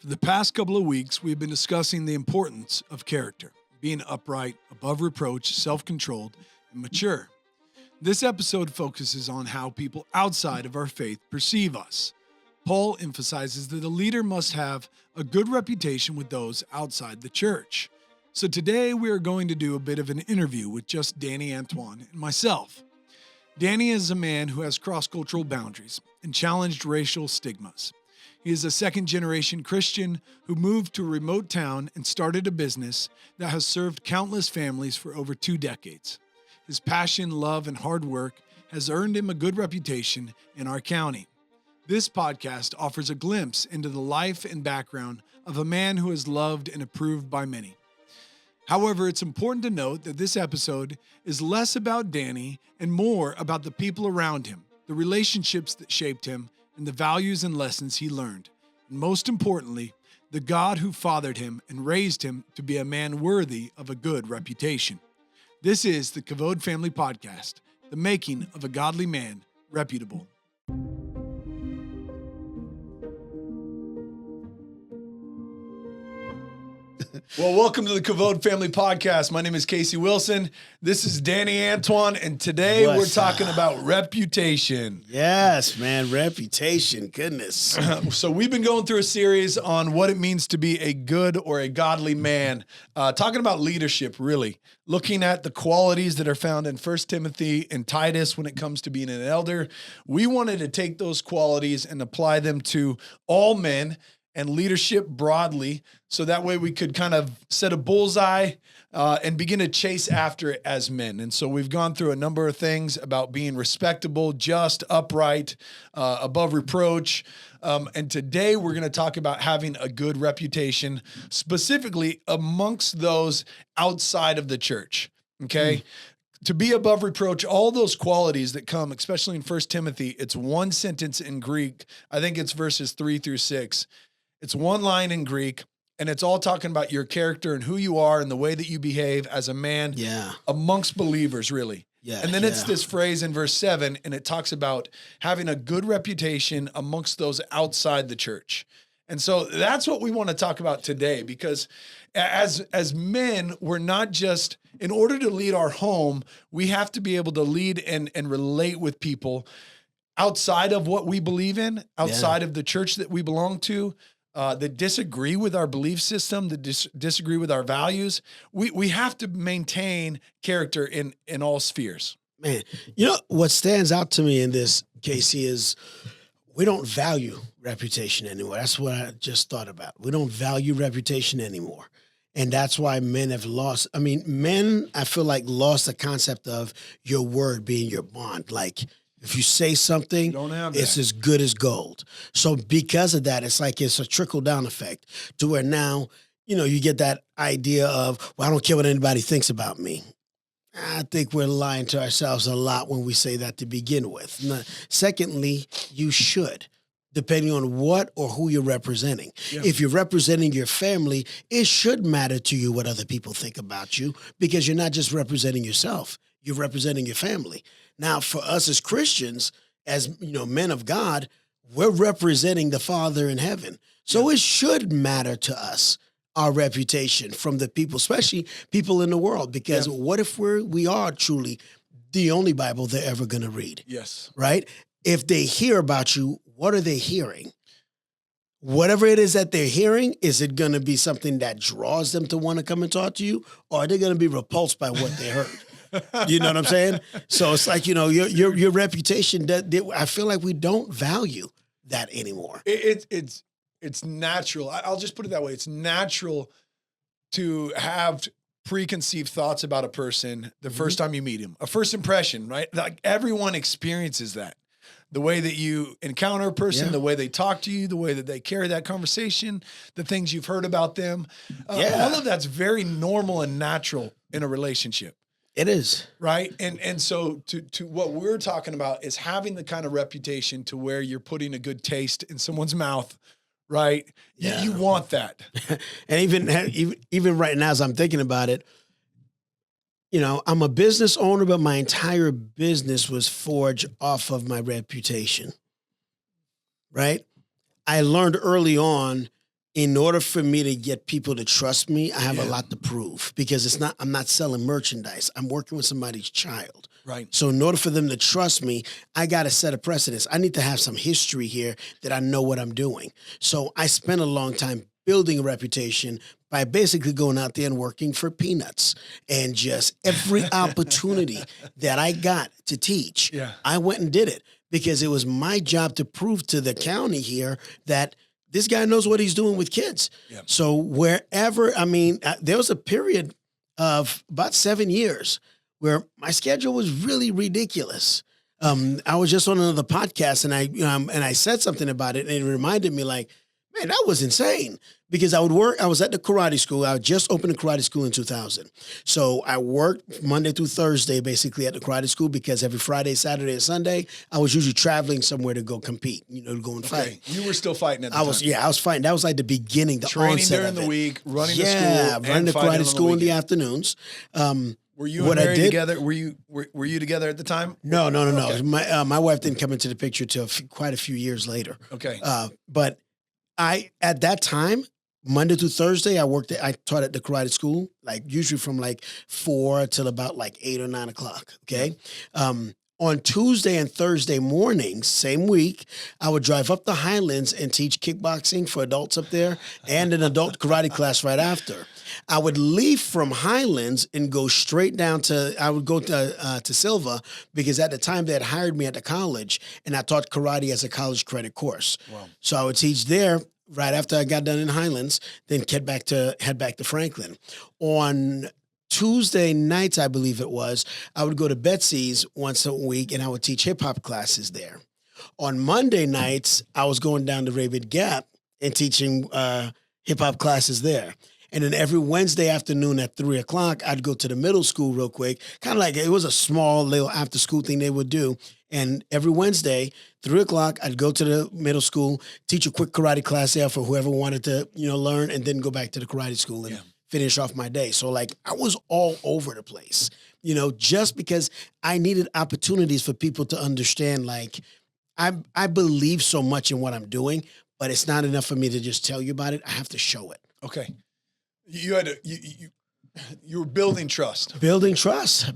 For the past couple of weeks, we've been discussing the importance of character, being upright, above reproach, self-controlled, and mature. This episode focuses on how people outside of our faith perceive us. Paul emphasizes that a leader must have a good reputation with those outside the church. So today we are going to do a bit of an interview with just Danny, Antoine, and myself. Danny is a man who has cross-cultural boundaries and challenged racial stigmas. He is a second-generation Christian who moved to a remote town and started a business that has served countless families for over 2 decades. His passion, love, and hard work has earned him a good reputation in our county. This podcast offers a glimpse into the life and background of a man who is loved and approved by many. However, it's important to note that this episode is less about Danny and more about the people around him, the relationships that shaped him, and the values and lessons he learned. And most importantly, the God who fathered him and raised him to be a man worthy of a good reputation. This is the Kavod Family Podcast, the making of a godly man, reputable. Well, welcome to the Kavod Family Podcast. My name is Casey Wilson. This is Danny Antoine, and today we're talking about reputation. Yes, man, reputation. Goodness. So we've been going through a series on what it means to be a good or a godly man, talking about leadership, really, looking at the qualities that are found in 1 Timothy and Titus when it comes to being an elder. We wanted to take those qualities and apply them to all men and leadership broadly, so that way we could kind of set a bullseye and begin to chase after it as men. And so we've gone through a number of things about being respectable, just, upright, above reproach. And today we're going to talk about having a good reputation, specifically amongst those outside of the church, okay? To be above reproach, all those qualities that come, especially in 1 Timothy, it's one sentence in Greek. I think it's verses 3 through 6. It's one line in Greek, and it's all talking about your character and who you are and the way that you behave as a man amongst believers, really. And then it's this phrase in verse 7, and it talks about having a good reputation amongst those outside the church. And so that's what we want to talk about today, because as men, we're not just, in order to lead our home, we have to be able to lead and relate with people outside of what we believe in, outside of the church that we belong to, that disagree with our belief system, that disagree with our values. We have to maintain character in all spheres. Man, you know, what stands out to me in this, Casey, is we don't value reputation anymore. That's what I just thought about. We don't value reputation anymore. And that's why men have lost. I mean, men, I feel like, lost the concept of your word being your bond. Like, if you say something, it's as good as gold. So because of that, it's like it's a trickle-down effect to where now, you know, you get that idea of, well, I don't care what anybody thinks about me. I think we're lying to ourselves a lot when we say that to begin with. Now, secondly, you should, depending on what or who you're representing. Yeah. If you're representing your family, it should matter to you what other people think about you, because you're not just representing yourself, you're representing your family. Now, for us as Christians, as you know, men of God, we're representing the Father in heaven. So it should matter to us, our reputation from the people, especially people in the world, because what if we are truly the only Bible they're ever going to read? Yes. Right? If they hear about you, what are they hearing? Whatever it is that they're hearing, is it going to be something that draws them to want to come and talk to you, or are they going to be repulsed by what they heard? You know what I'm saying? So it's like, you know, your reputation, I feel like we don't value that anymore. It's natural. I'll just put it that way. It's natural to have preconceived thoughts about a person the first time you meet him. A first impression, right? Like, everyone experiences that. The way that you encounter a person, the way they talk to you, the way that they carry that conversation, the things you've heard about them. All of that's very normal and natural in a relationship. It is. Right. And so to what we're talking about is having the kind of reputation to where you're putting a good taste in someone's mouth. Right. Yeah. You want that. And even right now, as I'm thinking about it, you know, I'm a business owner, but my entire business was forged off of my reputation. Right. I learned early on in order for me to get people to trust me, I have a lot to prove because I'm not selling merchandise. I'm working with somebody's child. Right. So in order for them to trust me, I got to set a precedence. I need to have some history here that I know what I'm doing. So I spent a long time building a reputation by basically going out there and working for peanuts, and just every opportunity that I got to teach, I went and did it because it was my job to prove to the county here that this guy knows what he's doing with kids. Yeah. So wherever, there was a period of about 7 years where my schedule was really ridiculous. I was just on another podcast and I said something about it, and it reminded me like, man, that was insane because I was at the karate school. I just opened a karate school in 2000. So I worked Monday through Thursday basically at the karate school because every Friday, Saturday, and Sunday, I was usually traveling somewhere to go compete, to go and fight. You were still fighting at the time. I was fighting. That was like the beginning, the training onset during of the it. week, running the school. Yeah, running the karate school in the afternoons. Were you and Mary together? Were you together at the time? No. Okay. My wife didn't come into the picture till quite a few years later. Okay. But at that time, Monday through Thursday, I taught at the karate school, like usually from like 4 till about like 8 or 9 o'clock. Okay. On Tuesday and Thursday mornings, same week, I would drive up the Highlands and teach kickboxing for adults up there and an adult karate class right after. I would leave from Highlands and go straight down to Silva because at the time they had hired me at the college and I taught karate as a college credit course. Wow. So I would teach there right after I got done in Highlands, then head back to Franklin. On Tuesday nights, I believe it was, I would go to Betsy's once a week and I would teach hip hop classes there. On Monday nights, I was going down to Raven Gap and teaching hip hop classes there. And then every Wednesday afternoon at 3 o'clock, I'd go to the middle school real quick, kind of like it was a small little after school thing they would do. And every Wednesday, 3 o'clock, I'd go to the middle school, teach a quick karate class there for whoever wanted to, learn, and then go back to the karate school and finish off my day. So like I was all over the place, just because I needed opportunities for people to understand, like I believe so much in what I'm doing, but it's not enough for me to just tell you about it. I have to show it. Okay. You were building trust. Building trust.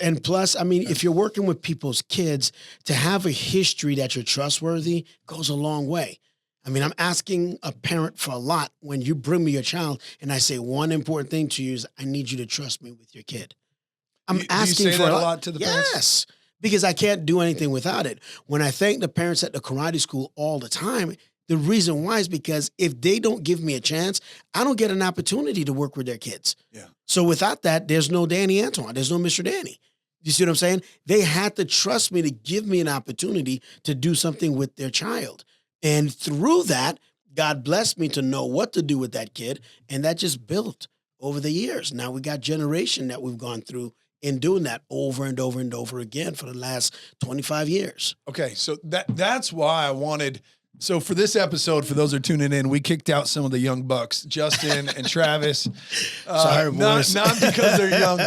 And plus, if you're working with people's kids, to have a history that you're trustworthy goes a long way. I'm asking a parent for a lot when you bring me your child and I say one important thing to you is I need you to trust me with your kid. I'm asking for that a lot to the parents? Yes, because I can't do anything without it. When I thank the parents at the karate school all the time, the reason why is because if they don't give me a chance, I don't get an opportunity to work with their kids. Yeah. So without that, there's no Danny Antoine. There's no Mr. Danny. You see what I'm saying? They had to trust me to give me an opportunity to do something with their child. And through that, God blessed me to know what to do with that kid. And that just built over the years. Now we got generation that we've gone through in doing that over and over and over again for the last 25 years. Okay. So that's why I wanted... So for this episode, for those who are tuning in, we kicked out some of the young bucks, Justin and Travis. Sorry, boys. Not because they're young.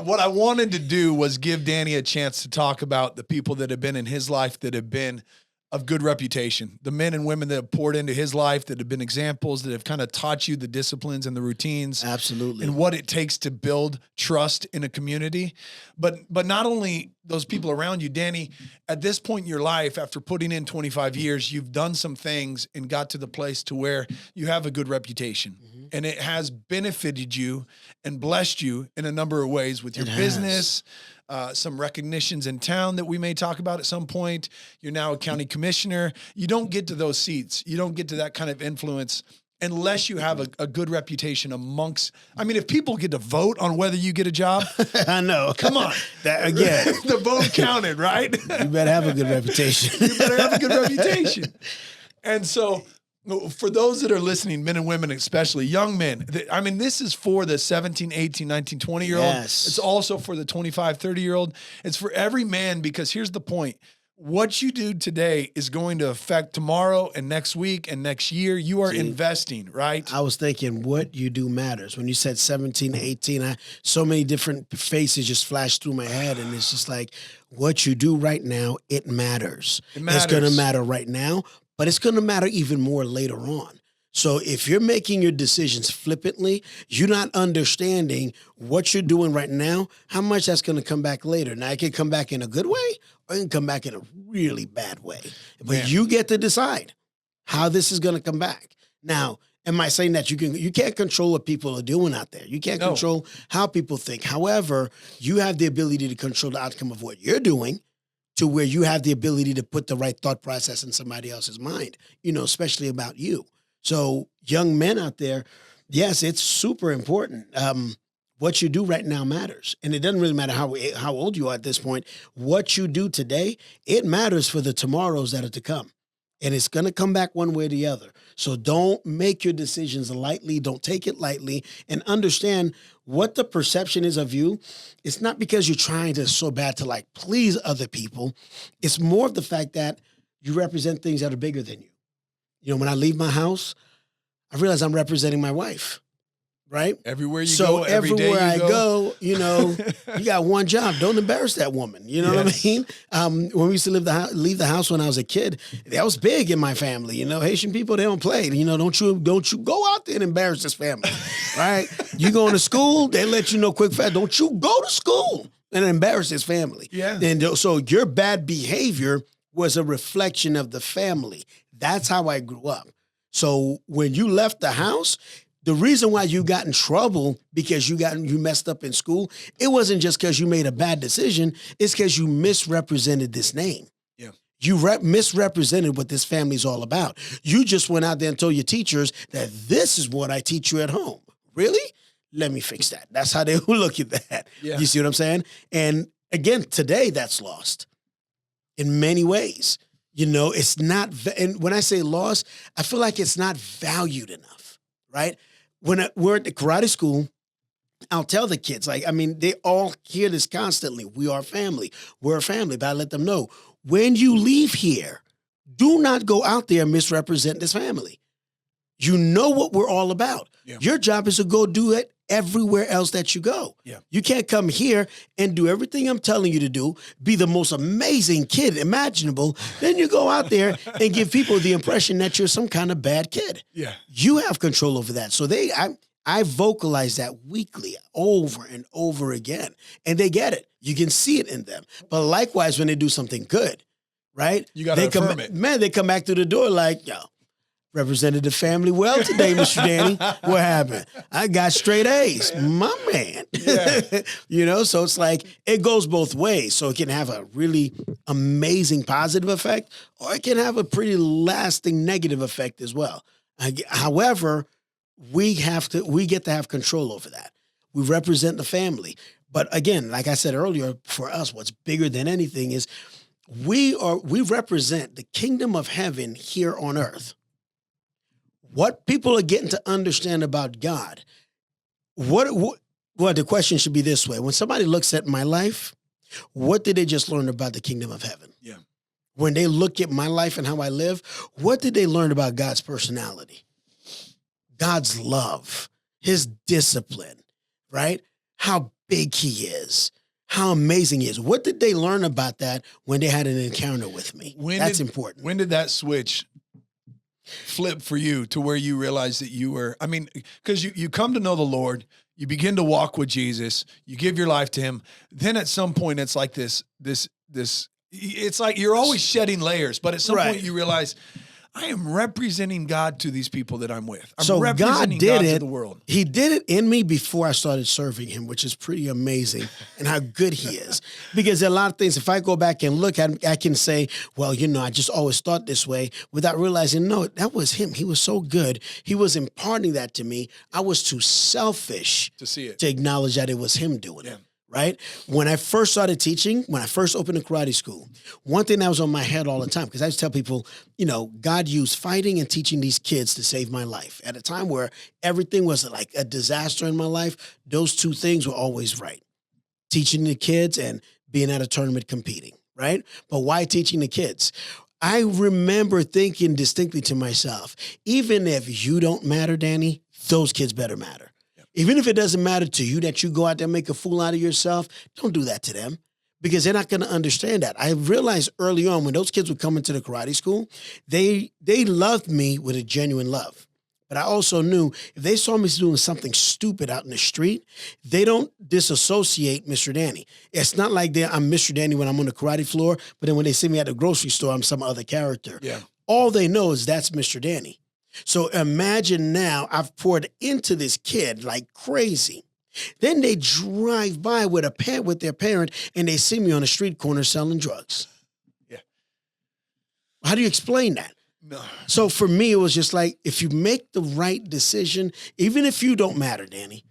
What I wanted to do was give Danny a chance to talk about the people that have been in his life that have been of good reputation, the men and women that have poured into his life, that have been examples, that have kind of taught you the disciplines and the routines. Absolutely. And what it takes to build trust in a community. But not only those people around you, Danny, at this point in your life, after putting in 25 years, you've done some things and got to the place to where you have a good reputation. Mm-hmm. And it has benefited you and blessed you in a number of ways with your business, some recognitions in town that we may talk about at some point. You're now a county commissioner. You don't get to those seats. You don't get to that kind of influence unless you have a good reputation amongst, if people get to vote on whether you get a job. I know. Come on. That, again. The vote counted, right? You better have a good reputation. You better have a good reputation. And so for those that are listening, men and women, especially young men, this is for the 17, 18, 19, 20-year-old. Yes. It's also for the 25, 30-year-old. It's for every man, because here's the point. What you do today is going to affect tomorrow and next week and next year. You are investing, right? I was thinking what you do matters. When you said 17, 18, so many different faces just flashed through my head. And it's just like, what you do right now, it matters. It's going to matter right now, but it's going to matter even more later on. So if you're making your decisions flippantly, you're not understanding what you're doing right now, how much that's going to come back later. Now, it can come back in a good way or it can come back in a really bad way. But you get to decide how this is going to come back. Now, am I saying that you can't control what people are doing out there? You can't control how people think. However, you have the ability to control the outcome of what you're doing to where you have the ability to put the right thought process in somebody else's mind, especially about you. So young men out there, yes, it's super important. What you do right now matters. And it doesn't really matter how old you are at this point. What you do today, it matters for the tomorrows that are to come. And it's going to come back one way or the other. So don't make your decisions lightly. Don't take it lightly, and understand what the perception is of you. It's not because you're trying to so bad to please other people. It's more of the fact that you represent things that are bigger than you. When I leave my house, I realize I'm representing my wife, right? Everywhere you go, every day everywhere you go, you got one job. Don't embarrass that woman. You know what I mean? When we used to leave the house when I was a kid, that was big in my family. Haitian people, they don't play. Don't you go out there and embarrass this family, right? You going to school, they let you know quick fast. Don't you go to school and embarrass this family. Yeah. And so your bad behavior was a reflection of the family. That's how I grew up. So when you left the house, the reason why you got in trouble because you messed up in school, it wasn't just because you made a bad decision. It's because you misrepresented this name. Yeah. You misrepresented what this family's all about. You just went out there and told your teachers that this is what I teach you at home. Really? Let me fix that. That's how they look at that. Yeah. You see what I'm saying? And again, today that's lost in many ways. It's not, and when I say lost, I feel like it's not valued enough, right? When we're at the karate school, I'll tell the kids, they all hear this constantly. We are family. We're a family. But I let them know, when you leave here, do not go out there and misrepresent this family. You know what we're all about. Yeah. Your job is to go do it everywhere else that you go. Yeah. You can't come here and do everything I'm telling you to do, be the most amazing kid imaginable. Then you go out there and give people the impression that you're some kind of bad kid. Yeah. You have control over that. So I vocalize that weekly over and over again, and they get it. You can see it in them. But likewise, when they do something good, right? You got to affirm it. Man, they come back through the door like, yo, represented the family well today, Mr. Danny. What happened? I got straight A's. My man. Yeah. So it's it goes both ways. So it can have a really amazing positive effect, or it can have a pretty lasting negative effect as well. However, we get to have control over that. We represent the family. But again, like I said earlier, for us, what's bigger than anything is we represent the kingdom of heaven here on earth. What people are getting to understand about God, well, the question should be this way. When somebody looks at my life, what did they just learn about the kingdom of heaven? Yeah. When they look at my life and how I live, what did they learn about God's personality? God's love, his discipline, right? How big he is, how amazing he is. What did they learn about that when they had an encounter with me? That's important. When did that switch flip for you to where you realize that you were, because you come to know the Lord, you begin to walk with Jesus, you give your life to him. Then at some point it's like this, it's like you're always shedding layers, but at some point you realize I am representing God to these people that I'm with. I'm representing God to the world. He did it in me before I started serving him, which is pretty amazing, and how good he is. Because there are a lot of things, if I go back and look, I can say, well, I just always thought this way, without realizing, no, that was him. He was so good. He was imparting that to me. I was too selfish to see it, to acknowledge that it was him doing it. Right? When I first started teaching, when I first opened a karate school, one thing that was on my head all the time, because I used to tell people, God used fighting and teaching these kids to save my life. At a time where everything was like a disaster in my life, those two things were always right. Teaching the kids and being at a tournament competing, right? But why teaching the kids? I remember thinking distinctly to myself, even if you don't matter, Danny, those kids better matter. Even if it doesn't matter to you that you go out there and make a fool out of yourself, don't do that to them. because they're not going to understand that. I realized early on when those kids would come into the karate school, they loved me with a genuine love. But I also knew if they saw me doing something stupid out in the street, they don't disassociate Mr. Danny. It's not like I'm Mr. Danny when I'm on the karate floor, but then when they see me at the grocery store, I'm some other character. Yeah. All they know is that's Mr. Danny. So imagine now I've poured into this kid like crazy. Then they drive by with their parent and they see me on a street corner selling drugs. Yeah. How do you explain that? No. So for me, it was just like, if you make the right decision, even if you don't matter, Danny,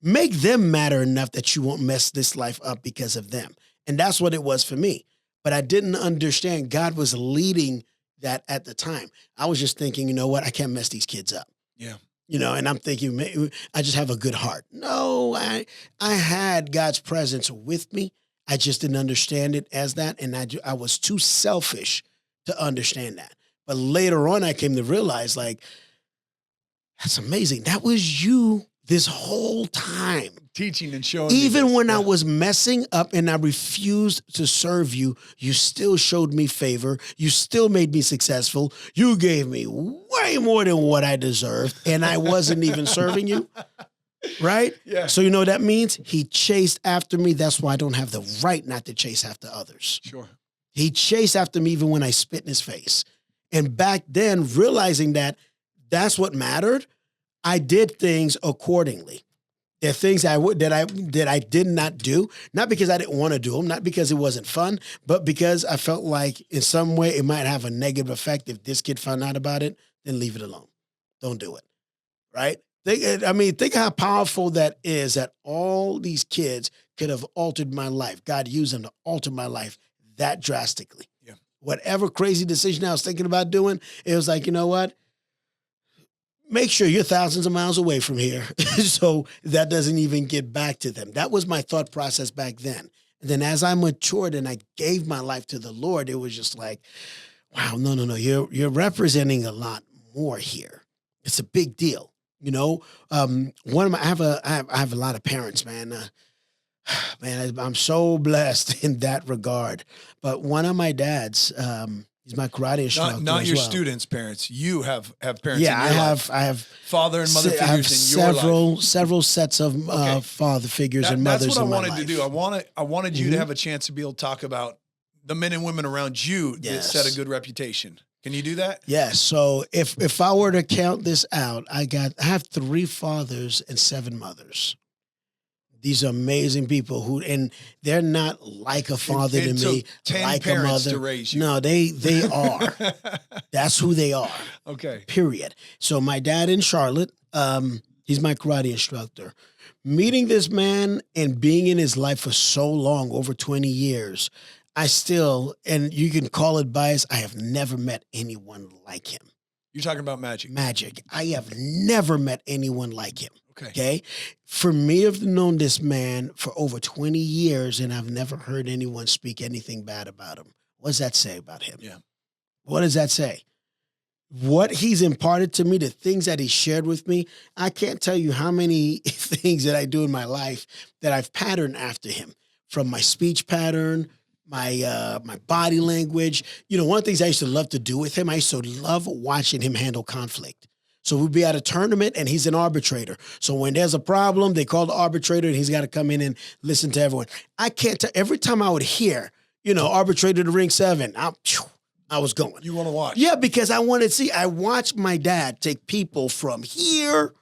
make them matter enough that you won't mess this life up because of them. And that's what it was for me. But I didn't understand God was leading that at the time. I was just thinking, you know what? I can't mess these kids up. Yeah. And I'm thinking, I just have a good heart. No, I had God's presence with me. I just didn't understand it as that. And I was too selfish to understand that. But later on, I came to realize, like, that's amazing. That was you this whole time. Teaching and showing. Even when I was messing up and I refused to serve you, you still showed me favor. You still made me successful. You gave me way more than what I deserved, and I wasn't even serving you. Right? Yeah. So you know what that means? He chased after me. That's why I don't have the right not to chase after others. Sure. He chased after me even when I spit in his face. And back then, realizing that that's what mattered, I did things accordingly. There are things that I did not do, not because I didn't want to do them, not because it wasn't fun, but because I felt like in some way it might have a negative effect. If this kid found out about it, then leave it alone. Don't do it, right? Think how powerful that is, that all these kids could have altered my life. God used them to alter my life that drastically. Yeah. Whatever crazy decision I was thinking about doing, it was like, you know what? Make sure you're thousands of miles away from here so that doesn't even get back to them. That was my thought process back then. And then as I matured and I gave my life to the Lord, it was just like, wow, no. You're representing a lot more here. It's a big deal. I have a lot of parents, man. I'm so blessed in that regard. But one of my dads, he's my karate instructor. Not your students' parents. You have parents. Yeah, in your life. I have father and mother figures in your life. Several sets of father figures and mothers. That's what in my I wanted life. to do. I wanted you to have a chance to be able to talk about the men and women around you that set a good reputation. Can you do that? Yes. So if I were to count this out, I have 3 fathers and 7 mothers. These are amazing people and they're not like a father to me, 10 like a parents mother. To raise you. No, they are. That's who they are. Okay. Period. So my dad in Charlotte, he's my karate instructor. Meeting this man and being in his life for so long, over 20 years, I still, and you can call it bias, I have never met anyone like him. You're talking about Magic. Magic. I have never met anyone like him. Okay. For me to have known this man for over 20 years and I've never heard anyone speak anything bad about him. What does that say about him? Yeah. What does that say? What he's imparted to me, the things that he shared with me, I can't tell you how many things that I do in my life that I've patterned after him, from my speech pattern, my body language. One of the things I used to love to do with him, I used to love watching him handle conflict. So we'd be at a tournament and he's an arbitrator. So when there's a problem, they call the arbitrator and he's got to come in and listen to everyone. I can't tell. Every time I would hear, arbitrator to ring 7, I was going. You want to watch? Yeah, because I wanted to see. I watched my dad take people from here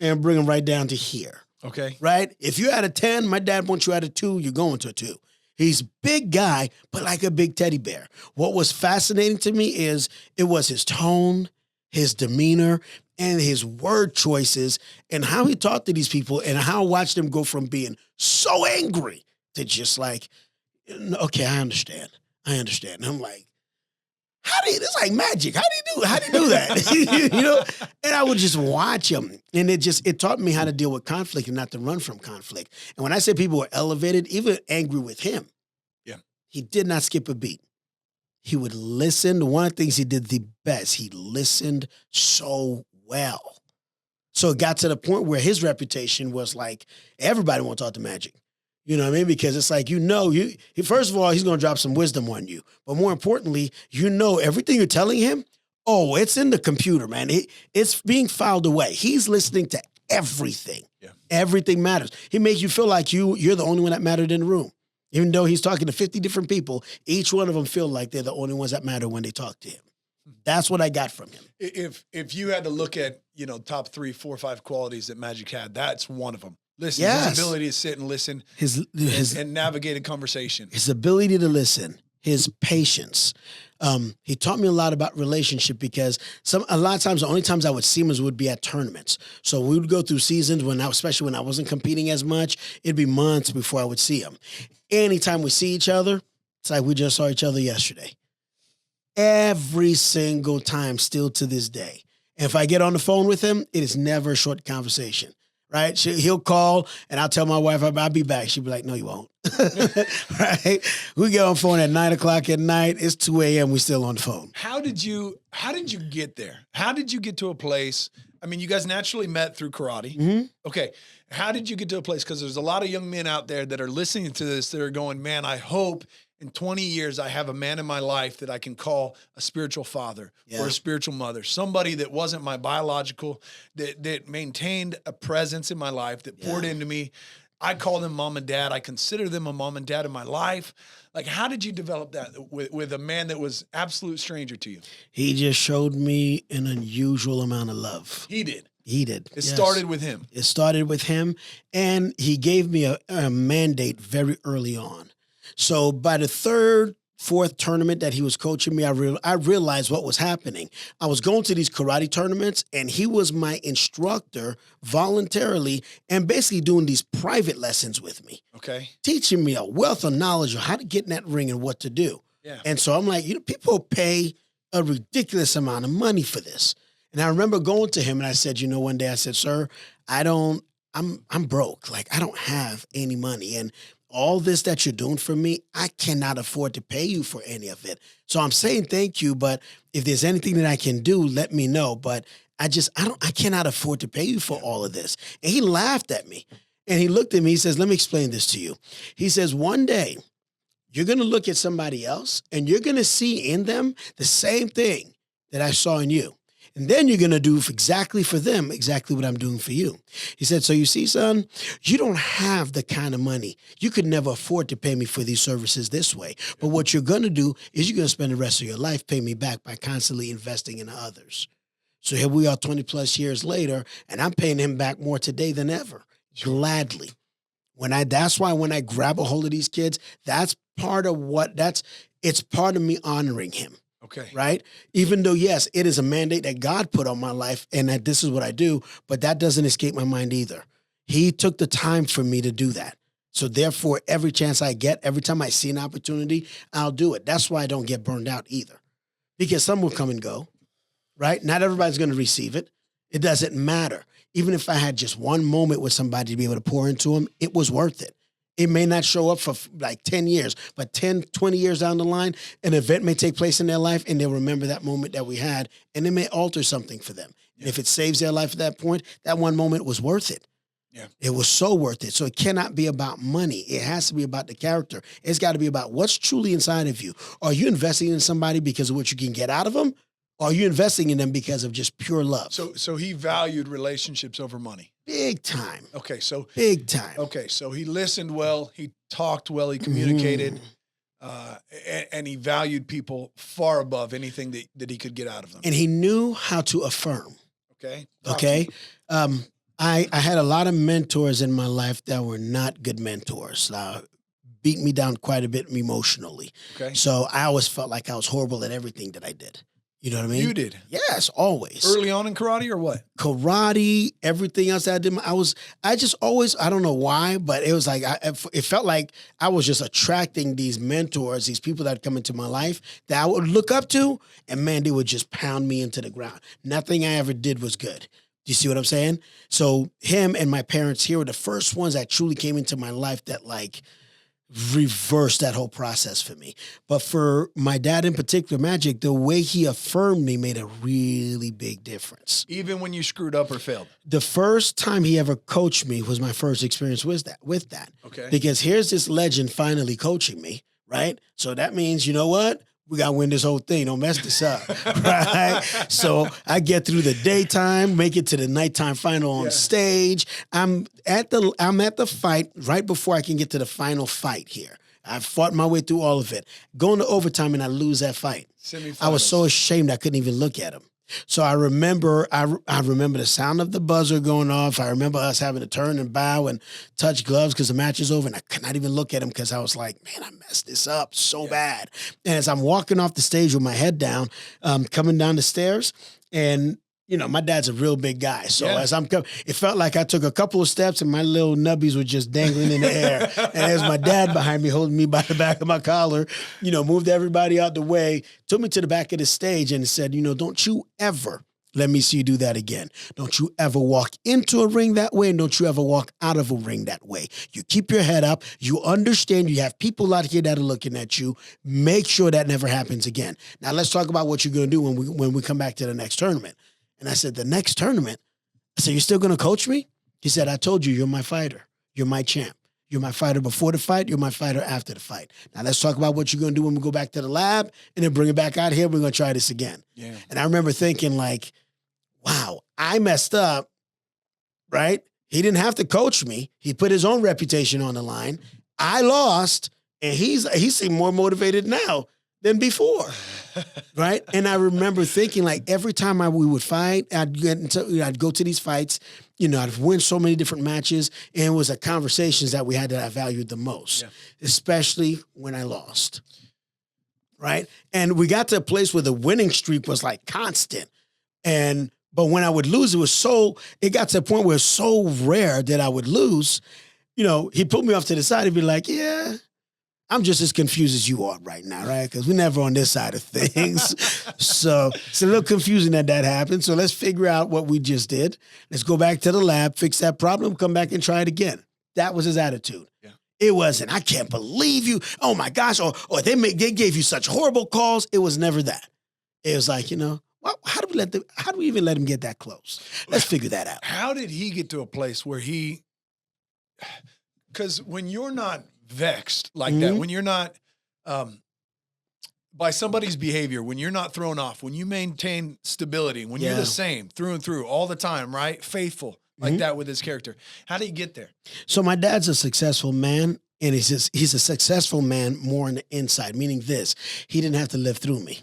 and bring them right down to here. Okay. Right? If you're at a 10, my dad wants you at a 2, you're going to a 2. He's a big guy, but like a big teddy bear. What was fascinating to me is it was his tone, his demeanor, and his word choices, and how he talked to these people, and how I watched them go from being so angry to just like, okay, I understand. And I'm like, it's like magic. How do you do that? And I would just watch him, and it taught me how to deal with conflict and not to run from conflict. And when I say people were elevated, even angry with him, he did not skip a beat. He would listen. One of the things he did the best, he listened so well. So it got to the point where his reputation was like, everybody want to talk to Magic. You know what I mean? Because it's like, first of all, he's going to drop some wisdom on you. But more importantly, everything you're telling him, it's in the computer, man. It's being filed away. He's listening to everything. Yeah. Everything matters. He makes you feel like you're the only one that mattered in the room. Even though he's talking to 50 different people, each one of them feel like they're the only ones that matter when they talk to him. That's what I got from him. If you had to look at, top 3, 4, 5 qualities that Magic had, that's one of them. Listen, Yes. his ability to sit and listen and navigate a conversation. His ability to listen, his patience. He taught me a lot about relationship because a lot of times, the only times I would see him would be at tournaments. So we would go through seasons especially when I wasn't competing as much, it'd be months before I would see him. Anytime we see each other, it's like we just saw each other yesterday. Every single time, still to this day. And if I get on the phone with him, it is never a short conversation. Right? He'll call and I'll tell my wife I'll be back. She'll be like, no, you won't. Right? We get on the phone at 9:00 at night. It's 2 a.m. We still on the phone. How did you get there? How did you get to a place? I mean, you guys naturally met through karate. Mm-hmm. Okay. How did you get to a place? Because there's a lot of young men out there that are listening to this that are going, man, I hope in 20 years I have a man in my life that I can call a spiritual father or a spiritual mother, somebody that wasn't my biological, that maintained a presence in my life, that poured into me. I call them mom and dad. I consider them a mom and dad in my life. Like, how did you develop that with a man that was absolute stranger to you? He just showed me an unusual amount of love. He did. It started with him. It started with him, and he gave me a mandate very early on. So by the 3rd, 4th tournament that he was coaching me, I realized what was happening. I was going to these karate tournaments, and he was my instructor voluntarily and basically doing these private lessons with me. Okay. Teaching me a wealth of knowledge of how to get in that ring and what to do. Yeah. And so I'm like, people pay a ridiculous amount of money for this. And I remember going to him and I said, one day I said, sir, I'm broke. Like, I don't have any money. And all this that you're doing for me, I cannot afford to pay you for any of it. So I'm saying thank you, but if there's anything that I can do, let me know. But I cannot afford to pay you for all of this. And he laughed at me and he looked at me, he says, let me explain this to you. He says, one day you're going to look at somebody else and you're going to see in them the same thing that I saw in you. And then you're going to do exactly for them, exactly what I'm doing for you. He said, so you see, son, you don't have the kind of money. You could never afford to pay me for these services this way. But what you're going to do is you're going to spend the rest of your life paying me back by constantly investing in others. So here we are 20 plus years later, and I'm paying him back more today than ever, gladly. That's why when I grab a hold of these kids, it's part of me honoring him. Okay. Right? Even though, yes, it is a mandate that God put on my life and that this is what I do, but that doesn't escape my mind either. He took the time for me to do that. So therefore, every chance I get, every time I see an opportunity, I'll do it. That's why I don't get burned out either. Because some will come and go, right? Not everybody's going to receive it. It doesn't matter. Even if I had just one moment with somebody to be able to pour into them, it was worth it. It may not show up for like 10 years, but 10, 20 years down the line, an event may take place in their life and they'll remember that moment that we had and it may alter something for them. Yeah. If it saves their life at that point, that one moment was worth it. Yeah. It was so worth it. So it cannot be about money. It has to be about the character. It's got to be about what's truly inside of you. Are you investing in somebody because of what you can get out of them? Or are you investing in them because of just pure love? So he valued relationships over money. Big time. Okay, so big time. Okay, so he listened well, he talked well, he communicated, and he valued people far above anything that he could get out of them. And he knew how to affirm. Okay. Okay. I had a lot of mentors in my life that were not good mentors. Beat me down quite a bit emotionally. Okay. So I always felt like I was horrible at everything that I did. You know what I mean? You did? Yes, always. Early on in karate or what? Karate, everything else that I did. I just always, I don't know why, but it was like, it felt like I was just attracting these mentors, these people that come into my life that I would look up to, and man, they would just pound me into the ground. Nothing I ever did was good. Do you see what I'm saying? So him and my parents here were the first ones that truly came into my life that like reversed that whole process for me. But for my dad in particular, Magic, the way he affirmed me made a really big difference. Even when you screwed up or failed? The first time he ever coached me was my first experience with that. Okay. Because here's this legend finally coaching me, right? So that means, you know what? We got to win this whole thing. Don't mess this up, right? So I get through the daytime, make it to the nighttime final on stage. I'm at the fight right before I can get to the final fight here. I fought my way through all of it. Going to overtime and I lose that fight. I was so ashamed I couldn't even look at him. So I remember the sound of the buzzer going off. I remember us having to turn and bow and touch gloves because the match is over. And I could not even look at him because I was like, man, I messed this up so bad. And as I'm walking off the stage with my head down, coming down the stairs, and you know, my dad's a real big guy. So as I'm coming, it felt like I took a couple of steps and my little nubbies were just dangling in the air. And there's my dad behind me holding me by the back of my collar, you know, moved everybody out the way, took me to the back of the stage and said, you know, don't you ever let me see you do that again. Don't you ever walk into a ring that way, and don't you ever walk out of a ring that way. You keep your head up. You understand you have people out here that are looking at you. Make sure that never happens again. Now let's talk about what you're going to do when we come back to the next tournament. And I said, the next tournament? I said, you're still going to coach me? He said, I told you, you're my fighter. You're my champ. You're my fighter before the fight. You're my fighter after the fight. Now let's talk about what you're going to do when we go back to the lab and then bring it back out here. We're going to try this again. Yeah. And I remember thinking like, wow, I messed up, right? He didn't have to coach me. He put his own reputation on the line. I lost, and he seemed more motivated now than before, right? And I remember thinking, like, every time we would fight, I'd go to these fights, you know, I'd win so many different matches, and it was the conversations that we had that I valued the most, especially when I lost, right? And we got to a place where the winning streak was, like, constant, but when I would lose, it got to a point where it's so rare that I would lose, you know, he'd put me off to the side and be like, yeah, I'm just as confused as you are right now, right? Because we're never on this side of things. So it's a little confusing that happened. So let's figure out what we just did. Let's go back to the lab, fix that problem, come back and try it again. That was his attitude. Yeah. It wasn't, I can't believe you. Oh my gosh. Or they gave you such horrible calls. It was never that. It was like, you know, how do we even let him get that close? Let's figure that out. How did he get to a place where because when you're not vexed like that, when you're not by somebody's behavior, when you're not thrown off, when you maintain stability, when you're the same through and through all the time, right? Faithful like that with his character. How do you get there? So my dad's a successful man, and he's a successful man more on the inside, meaning this, he didn't have to live through me.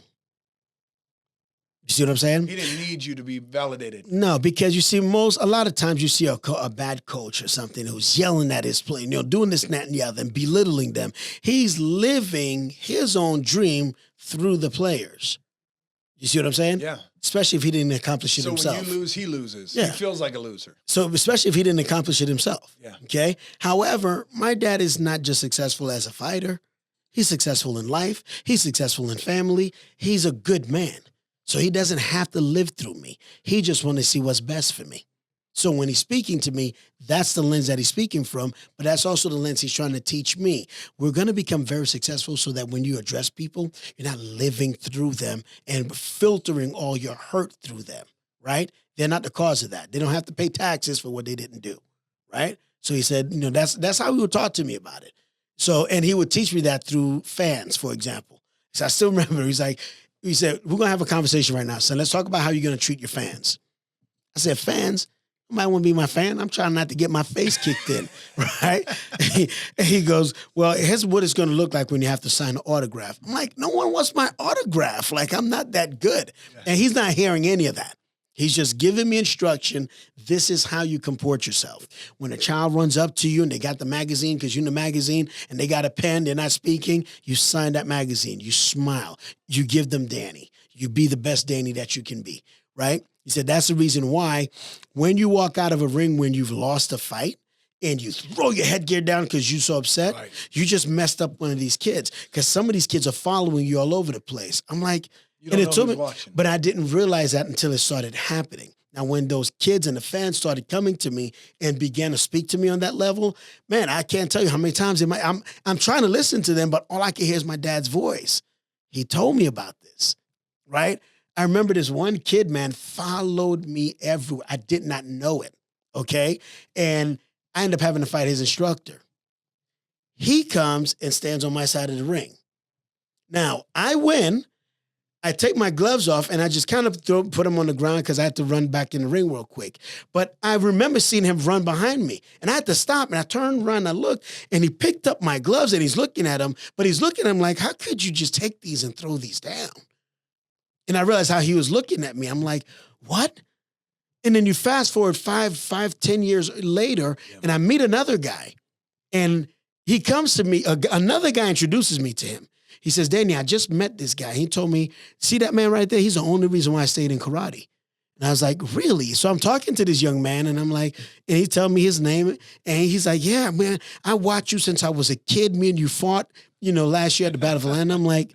You see what I'm saying? He didn't need you to be validated. No, because you see, a lot of times you see a bad coach or something who's yelling at his player, you know, doing this, and that, and the other, and belittling them. He's living his own dream through the players. You see what I'm saying? Yeah. Especially if he didn't accomplish it himself. So when you lose, he loses. Yeah. He feels like a loser. So especially if he didn't accomplish it himself. Yeah. Okay? However, my dad is not just successful as a fighter. He's successful in life. He's successful in family. He's a good man. So he doesn't have to live through me. He just wants to see what's best for me. So when he's speaking to me, that's the lens that he's speaking from, but that's also the lens he's trying to teach me. We're going to become very successful so that when you address people, you're not living through them and filtering all your hurt through them, right? They're not the cause of that. They don't have to pay taxes for what they didn't do, right? So he said, you know, that's how he would talk to me about it. So, and he would teach me that through fans, for example. So I still remember, he said, we're going to have a conversation right now. So let's talk about how you're going to treat your fans. I said, fans? You might want to be my fan. I'm trying not to get my face kicked in, right? He goes, well, here's what it's going to look like when you have to sign an autograph. I'm like, no one wants my autograph. Like, I'm not that good. Yeah. And he's not hearing any of that. He's just giving me instruction. This is how you comport yourself. When a child runs up to you and they got the magazine, because you're in the magazine, and they got a pen, they're not speaking, you sign that magazine. You smile. You give them Danny. You be the best Danny that you can be, right? He said that's the reason why when you walk out of a ring when you've lost a fight and you throw your headgear down because you're so upset, you just messed up one of these kids, because some of these kids are following you all over the place. I'm like, and it took me, but I didn't realize that until it started happening. Now, when those kids and the fans started coming to me and began to speak to me on that level, man, I can't tell you how many times I'm trying to listen to them, but all I can hear is my dad's voice. He told me about this, right? I remember this one kid, man, followed me everywhere. I did not know it, okay? And I ended up having to fight his instructor. He comes and stands on my side of the ring. Now, I win. I take my gloves off and I just kind of put them on the ground because I had to run back in the ring real quick. But I remember seeing him run behind me and I had to stop and I turned around and I looked and he picked up my gloves and he's looking at them, but he's looking at them like, how could you just take these and throw these down? And I realized how he was looking at me. I'm like, what? And then you fast forward 10 years later and I meet another guy and he comes to me, another guy introduces me to him. He says, Danny, I just met this guy. He told me, see that man right there? He's the only reason why I stayed in karate. And I was like, really? So I'm talking to this young man and I'm like, and he told me his name. And he's like, yeah, man, I watched you since I was a kid. Me and you fought, last year at the Battle of Atlanta. I'm like,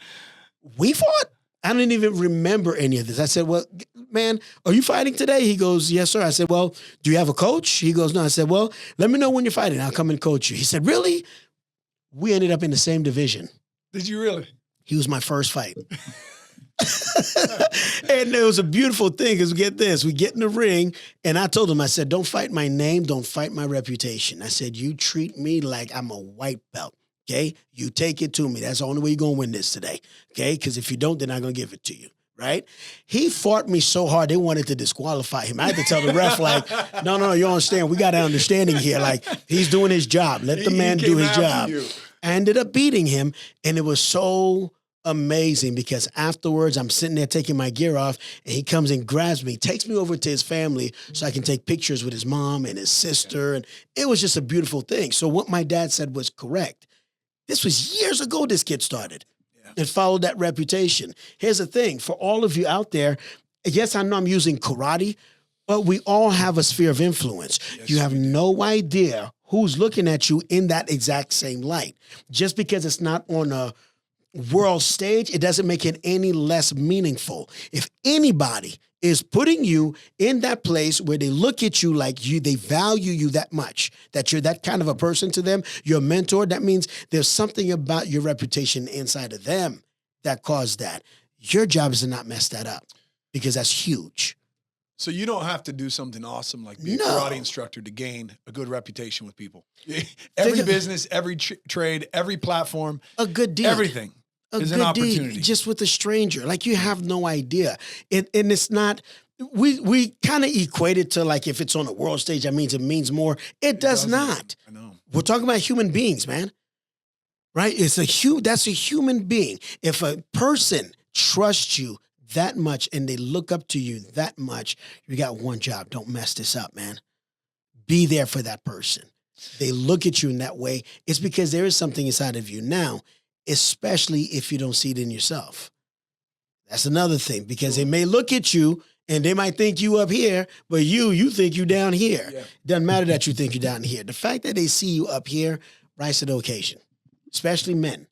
we fought? I didn't even remember any of this. I said, well, man, are you fighting today? He goes, yes, sir. I said, well, do you have a coach? He goes, no. I said, well, let me know when you're fighting. I'll come and coach you. He said, really? We ended up in the same division. Did you really? He was my first fight. And it was a beautiful thing because get this, we get in the ring and I told him, I said, don't fight my name. Don't fight my reputation. I said, you treat me like I'm a white belt. Okay. You take it to me. That's the only way you're going to win this today. Okay. Because if you don't, they're not going to give it to you. Right. He fought me so hard. They wanted to disqualify him. I had to tell the ref, like, no, you don't understand. We got an understanding here. Like he's doing his job. Let the man do his job. I ended up beating him and it was so amazing because afterwards I'm sitting there taking my gear off and he comes and grabs me, takes me over to his family so I can take pictures with his mom and his sister. And it was just a beautiful thing. So what my dad said was correct. This was years ago this kid started and followed that reputation. Here's the thing for all of you out there. Yes, I know I'm using karate, but we all have a sphere of influence. Yes, you have no idea who's looking at you in that exact same light. Just because it's not on a world stage, it doesn't make it any less meaningful. If anybody is putting you in that place where they look at you like they value you that much, that you're that kind of a person to them, your mentor, that means there's something about your reputation inside of them that caused that. Your job is to not mess that up because that's huge. So you don't have to do something awesome like be a karate instructor to gain a good reputation with people. Every business, every trade, every platform, a good deal, everything is an opportunity. Just with a stranger, like you have no idea. And it's not. We kind of equate it to like if it's on a world stage, that means it means more. It does not. I know. We're talking about human beings, man. Right? That's a human being. If a person trusts you that much and they look up to you that much, you got one job. Don't mess this up, man. Be there for that person. They look at you in that way. It's because there is something inside of you now, especially if you don't see it in yourself. That's another thing because they may look at you and they might think you up here, but you think you down here. Yeah. Doesn't matter that you think you're down here. The fact that they see you up here, rise to the occasion, especially men.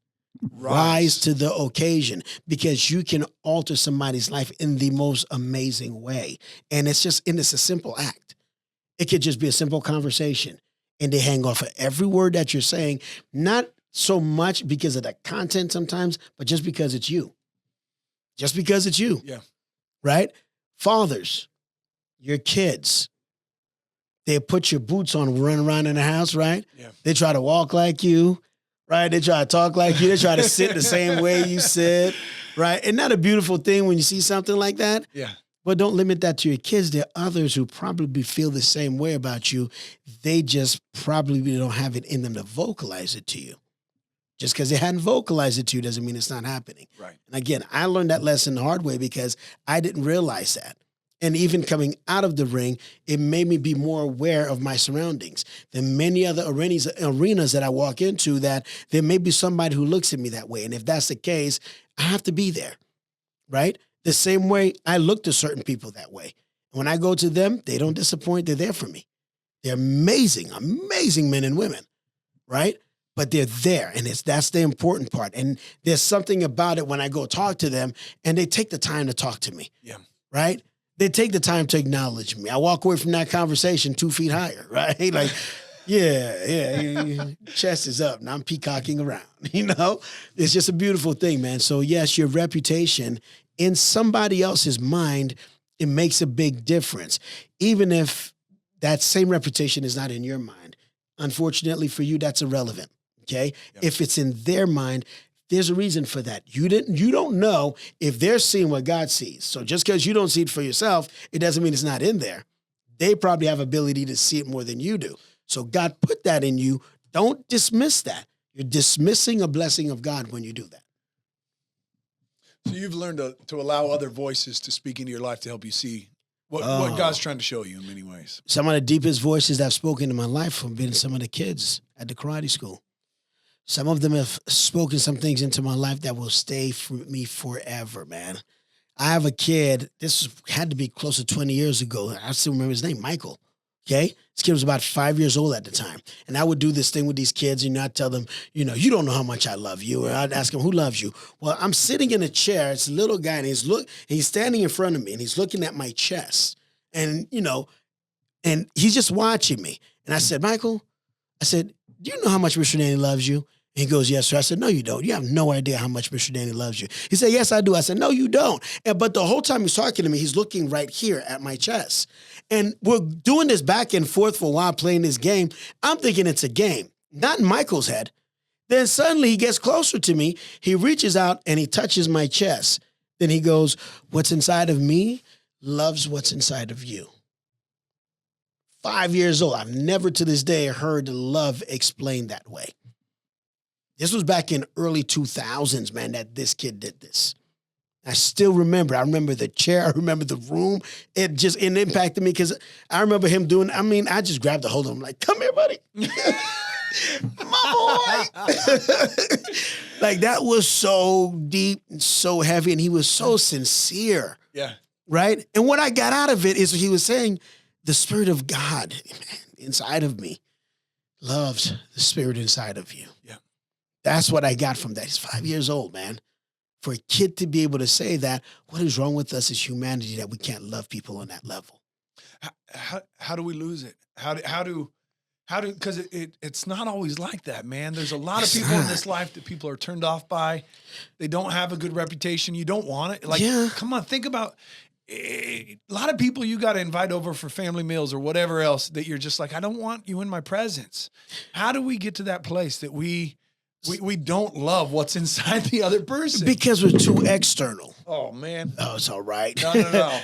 Rise to the occasion because you can alter somebody's life in the most amazing way. And it's a simple act. It could just be a simple conversation and they hang off of every word that you're saying, not so much because of the content sometimes, but just because it's you. Just because it's you. Yeah. Right? Fathers, your kids, they put your boots on, run around in the house, right? Yeah. They try to walk like you. Right? They try to talk like you. They try to sit the same way you sit. Right? Isn't that a beautiful thing when you see something like that? Yeah. But don't limit that to your kids. There are others who probably feel the same way about you. They just probably don't have it in them to vocalize it to you. Just because they hadn't vocalized it to you doesn't mean it's not happening. Right. And again, I learned that lesson the hard way because I didn't realize that. And even coming out of the ring, it made me be more aware of my surroundings. There are many other arenas that I walk into that there may be somebody who looks at me that way. And if that's the case, I have to be there, right? The same way I look to certain people that way. When I go to them, they don't disappoint. They're there for me. They're amazing, amazing men and women, right? But they're there, and that's the important part. And there's something about it when I go talk to them, and they take the time to talk to me, right? they take the time to acknowledge me. I walk away from that conversation 2 feet higher, right? Like, your chest is up. Now I'm peacocking around, It's just a beautiful thing, man. So yes, your reputation in somebody else's mind, it makes a big difference. Even if that same reputation is not in your mind. Unfortunately for you, that's irrelevant, okay? Yep. If it's in their mind, there's a reason for that. You don't know if they're seeing what God sees. So just because you don't see it for yourself, it doesn't mean it's not in there. They probably have ability to see it more than you do. So God put that in you. Don't dismiss that. You're dismissing a blessing of God when you do that. So you've learned to allow other voices to speak into your life to help you see what God's trying to show you in many ways. Some of the deepest voices that I've spoken in my life have been some of the kids at the karate school. Some of them have spoken some things into my life that will stay with me forever, man. I have a kid, this had to be close to 20 years ago. I still remember his name, Michael. Okay. This kid was about 5 years old at the time. And I would do this thing with these kids, I'd tell them, you don't know how much I love you. Or I'd ask them, who loves you? Well, I'm sitting in a chair. It's a little guy and he's standing in front of me and he's looking at my chest. And, and he's just watching me. And I said, Michael, do you know how much Mr. Danny loves you? And he goes, yes, sir. I said, no, you don't. You have no idea how much Mr. Danny loves you. He said, yes, I do. I said, no, you don't. But the whole time he's talking to me, he's looking right here at my chest. And we're doing this back and forth for a while playing this game. I'm thinking it's a game, not in Michael's head. Then suddenly he gets closer to me. He reaches out and he touches my chest. Then he goes, what's inside of me loves what's inside of you. 5 years old. I've never to this day heard love explained that way. This was back in early 2000s, man, that this kid did this. I still remember. I remember the chair. I remember the room. It impacted me because I remember him doing, I just grabbed a hold of him like, come here, buddy. My boy. Like that was so deep and so heavy and he was so sincere. Yeah. Right? And what I got out of it is he was saying, the Spirit of God inside of me loves the Spirit inside of you. Yeah. That's what I got from that. He's 5 years old, man. For a kid to be able to say that, what is wrong with us as humanity that we can't love people on that level? How do we lose it? How do, because it's not always like that, man. There's a lot of people in this life that people are turned off by. They don't have a good reputation. You don't want it. Come on, think about a lot of people you got to invite over for family meals or whatever else that you're just like, I don't want you in my presence. How do we get to that place that we don't love what's inside the other person? Because we're too external. Oh, man. Oh, it's all right. No.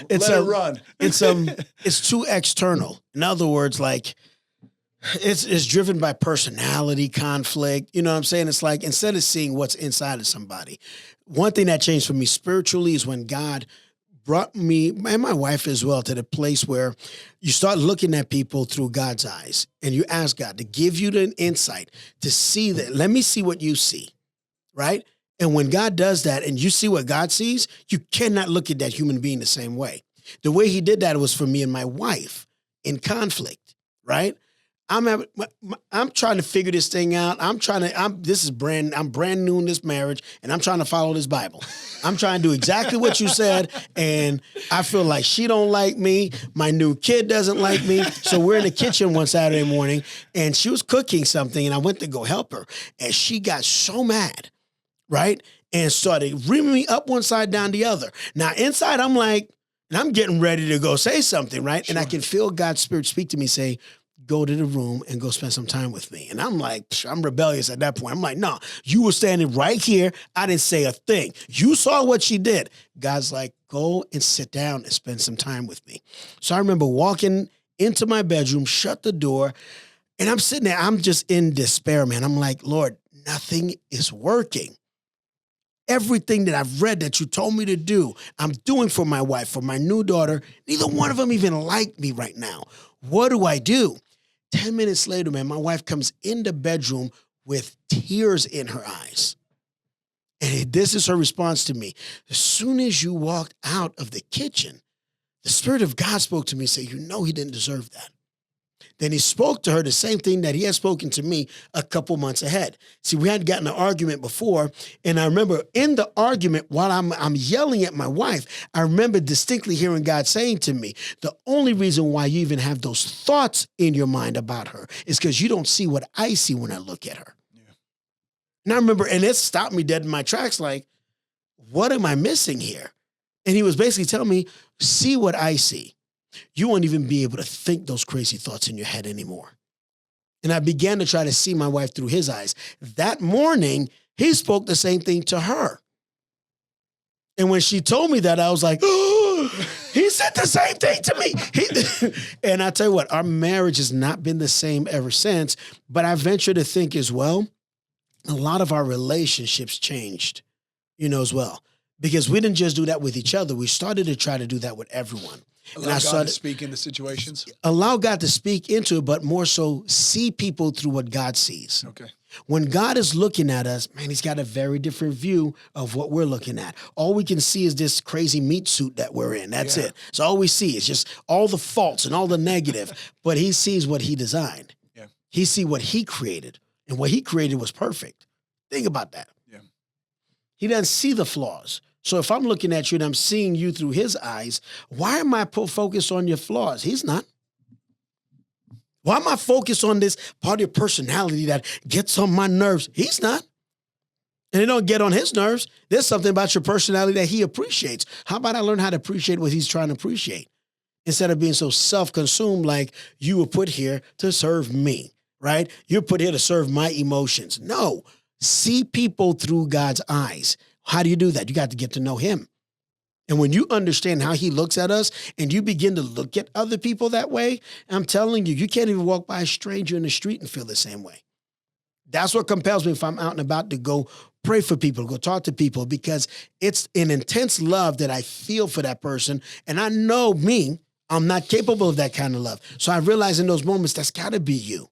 Let it run. It's too external. In other words, like it's driven by personality conflict. You know what I'm saying? It's like instead of seeing what's inside of somebody, one thing that changed for me spiritually is when God brought me and my wife as well to the place where you start looking at people through God's eyes and you ask God to give you the insight to see that. Let me see what you see, right? And when God does that and you see what God sees, you cannot look at that human being the same way. The way he did that was for me and my wife in conflict, right? I'm trying to figure this thing out. I'm brand new in this marriage and I'm trying to follow this Bible. I'm trying to do exactly what you said. And I feel like she don't like me. My new kid doesn't like me. So we're in the kitchen one Saturday morning and she was cooking something and I went to go help her and she got so mad, right? And started reaming me up one side, down the other. Now inside I'm like, and I'm getting ready to go say something, right? Sure. And I can feel God's Spirit speak to me, say, go to the room and go spend some time with me. And I'm like, I'm rebellious at that point. I'm like, no, you were standing right here. I didn't say a thing. You saw what she did. God's like, go and sit down and spend some time with me. So I remember walking into my bedroom, shut the door, and I'm sitting there. I'm just in despair, man. I'm like, Lord, nothing is working. Everything that I've read that you told me to do, I'm doing for my wife, for my new daughter. Neither one of them even like me right now. What do I do? 10 minutes later, man, my wife comes in the bedroom with tears in her eyes. And this is her response to me. As soon as you walked out of the kitchen, the Spirit of God spoke to me and said, you know he didn't deserve that. Then he spoke to her the same thing that he had spoken to me a couple months ahead. See, we had gotten an argument before, and I remember in the argument, while I'm yelling at my wife, I remember distinctly hearing God saying to me, the only reason why you even have those thoughts in your mind about her is because you don't see what I see when I look at her. Yeah. And I remember, and it stopped me dead in my tracks, like, what am I missing here? And he was basically telling me, see what I see. You won't even be able to think those crazy thoughts in your head anymore. And I began to try to see my wife through his eyes. That morning, he spoke the same thing to her. And when she told me that, I was like, oh, he said the same thing to me. And I tell you what, our marriage has not been the same ever since. But I venture to think as well, a lot of our relationships changed, as well. Because we didn't just do that with each other. We started to try to do that with everyone. Allow God to speak into situations. Allow God to speak into it, but more so see people through what God sees. Okay. When God is looking at us, man, he's got a very different view of what we're looking at. All we can see is this crazy meat suit that we're in. That's it. So all we see is just all the faults and all the negative, but he sees what he designed. Yeah. He sees what he created, and what he created was perfect. Think about that. Yeah. He doesn't see the flaws. So if I'm looking at you and I'm seeing you through his eyes, why am I focused on your flaws? He's not. Why am I focused on this part of your personality that gets on my nerves? He's not. And it don't get on his nerves. There's something about your personality that he appreciates. How about I learn how to appreciate what he's trying to appreciate? Instead of being so self-consumed like you were put here to serve me, right? You're put here to serve my emotions. No, see people through God's eyes. How do you do that? You got to get to know him. And when you understand how he looks at us and you begin to look at other people that way, I'm telling you, you can't even walk by a stranger in the street and feel the same way. That's what compels me if I'm out and about to go pray for people, go talk to people, because it's an intense love that I feel for that person. And I know me, I'm not capable of that kind of love. So I realize in those moments, that's got to be you.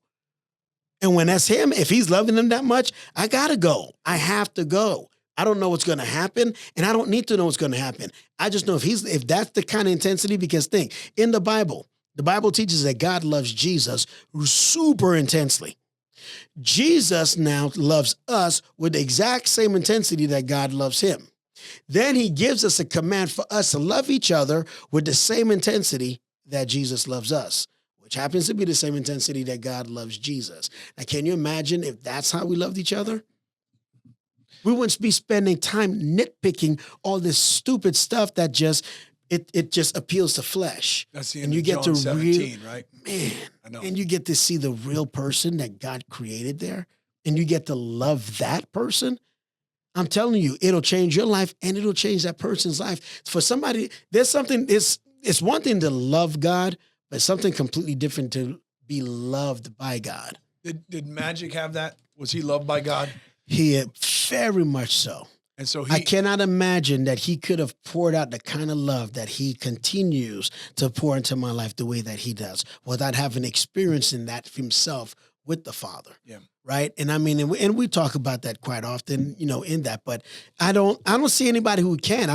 And when that's him, if he's loving them that much, I got to go. I have to go. I don't know what's going to happen, and I don't need to know what's going to happen. I just know if that's the kind of intensity, because think, in the Bible teaches that God loves Jesus super intensely. Jesus now loves us with the exact same intensity that God loves him. Then he gives us a command for us to love each other with the same intensity that Jesus loves us, which happens to be the same intensity that God loves Jesus. Now, can you imagine if that's how we loved each other? We wouldn't be spending time nitpicking all this stupid stuff that just appeals to flesh. That's the end of John 17, right? Man, I know. And you get to see the real person that God created there, and you get to love that person. I'm telling you, it'll change your life, and it'll change that person's life. For somebody, it's one thing to love God, but it's something completely different to be loved by God. Did Magic have that? Was he loved by God? He very much so. And so I cannot imagine that he could have poured out the kind of love that he continues to pour into my life the way that he does without having experience in that himself with the Father. Yeah. Right. And I mean, and we talk about that quite often, in that, but I don't see anybody who can.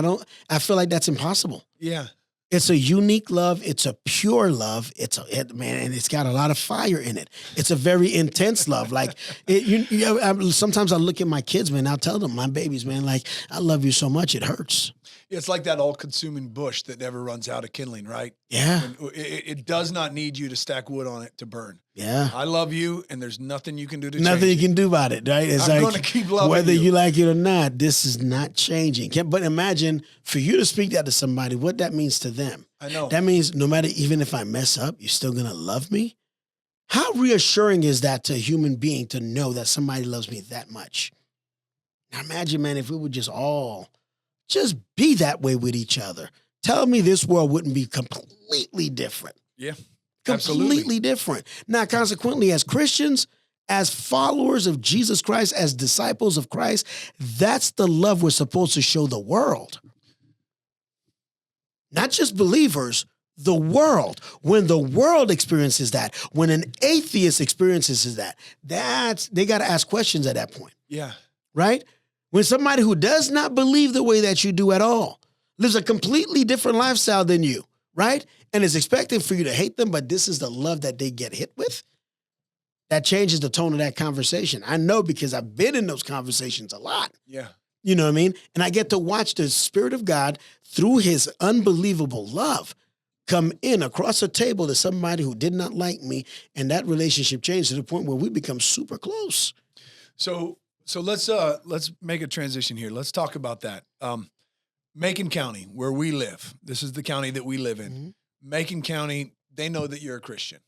I feel like that's impossible. Yeah. It's a unique love. It's a pure love. And it's got a lot of fire in it. It's a very intense love. Like sometimes I look at my kids, man. I'll tell them, my babies, man, like, I love you so much it hurts. It's like that all-consuming bush that never runs out of kindling, right? Yeah. It does not need you to stack wood on it to burn. Yeah. I love you, and there's nothing you can do to change Nothing you can do about it, right? I'm going to keep loving whether you like it or not, this is not changing. But imagine for you to speak that to somebody, what that means to them. I know. That means no matter, even if I mess up, you're still going to love me? How reassuring is that to a human being to know that somebody loves me that much? Now imagine, man, if we would just be that way with each other. Tell me this world wouldn't be completely different. Yeah, completely different. Now, consequently, as Christians, as followers of Jesus Christ, as disciples of Christ, that's the love we're supposed to show the world. Not just believers, the world. When the world experiences that, when an atheist experiences that, they got to ask questions at that point. Yeah. Right? When somebody who does not believe the way that you do at all, lives a completely different lifestyle than you, right? and is expecting for you to hate them, but this is the love that they get hit with, that changes the tone of that conversation. I know because I've been in those conversations a lot. Yeah. You know what I mean? And I get to watch the Spirit of God through his unbelievable love come in across a table to somebody who did not like me, and that relationship changed to the point where we become super close. So let's make a transition here. Let's talk about that. Macon County, where we live. This is the county that we live in. Mm-hmm. Macon County, they know that you're a Christian.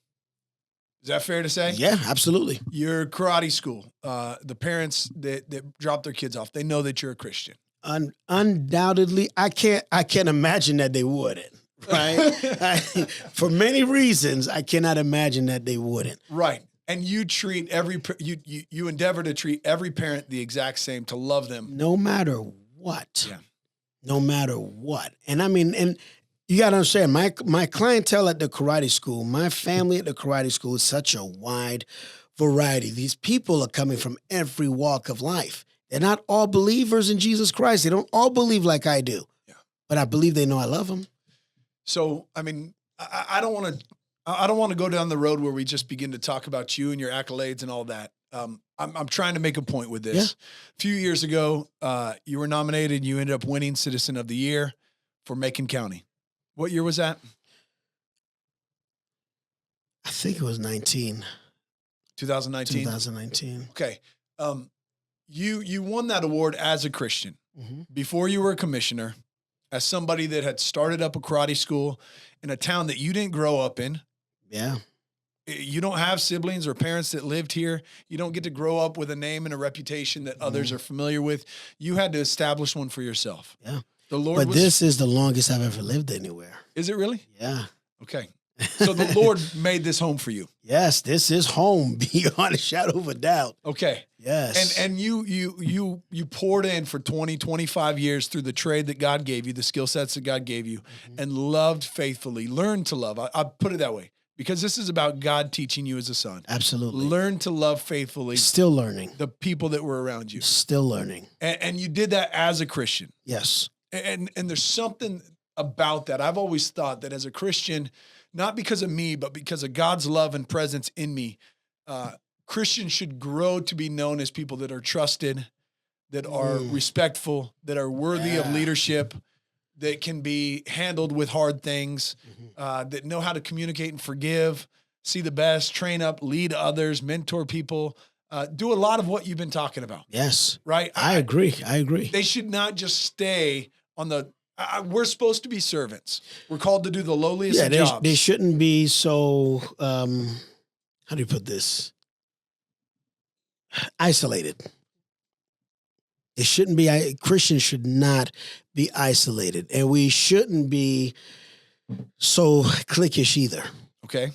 Is that fair to say? Yeah, absolutely. Your karate school, the parents that drop their kids off, they know that you're a Christian. Undoubtedly, I can't imagine that they wouldn't. Right? For many reasons, I cannot imagine that they wouldn't. Right. And you treat you endeavor to treat every parent the exact same, to love them. No matter what. Yeah. No matter what. And I mean, and you got to understand, my clientele at the karate school, my family at the karate school is such a wide variety. These people are coming from every walk of life. They're not all believers in Jesus Christ. They don't all believe like I do. Yeah. But I believe they know I love them. So, I mean, I don't want to go down the road where we just begin to talk about you and your accolades and all that. I'm trying to make a point with this. Yeah. A few years ago, you were nominated. You ended up winning Citizen of the Year for Macon County. What year was that? I think it was 2019. 2019. Okay. You won that award as a Christian. Mm-hmm. Before you were a commissioner, as somebody that had started up a karate school in a town that you didn't grow up in. Yeah. You don't have siblings or parents that lived here. You don't get to grow up with a name and a reputation that others are familiar with. You had to establish one for yourself. Yeah. The Lord this is the longest I've ever lived anywhere. Is it really? Yeah. Okay. So the Lord made this home for you. Yes, this is home beyond a shadow of a doubt. Okay. Yes. And you poured in for 20, 25 years through the trade that God gave you, the skill sets that God gave you, and loved faithfully, learned to love. I put it that way, because this is about God teaching you as a son. Absolutely. Learn to love faithfully. Still learning. The people that were around you. Still learning. And you did that as a Christian. Yes. And there's something about that. I've always thought that as a Christian, not because of me, but because of God's love and presence in me, Christians should grow to be known as people that are trusted, that are respectful, that are worthy of leadership, that can be handled with hard things, that know how to communicate and forgive, see the best, train up, lead others, mentor people, do a lot of what you've been talking about. Yes. Right? I agree. They should not just stay on the, we're supposed to be servants. We're called to do the lowliest of jobs. They shouldn't be so, how do you put this? Isolated. It shouldn't be, Christians should not be isolated. And we shouldn't be so cliquish either. Okay.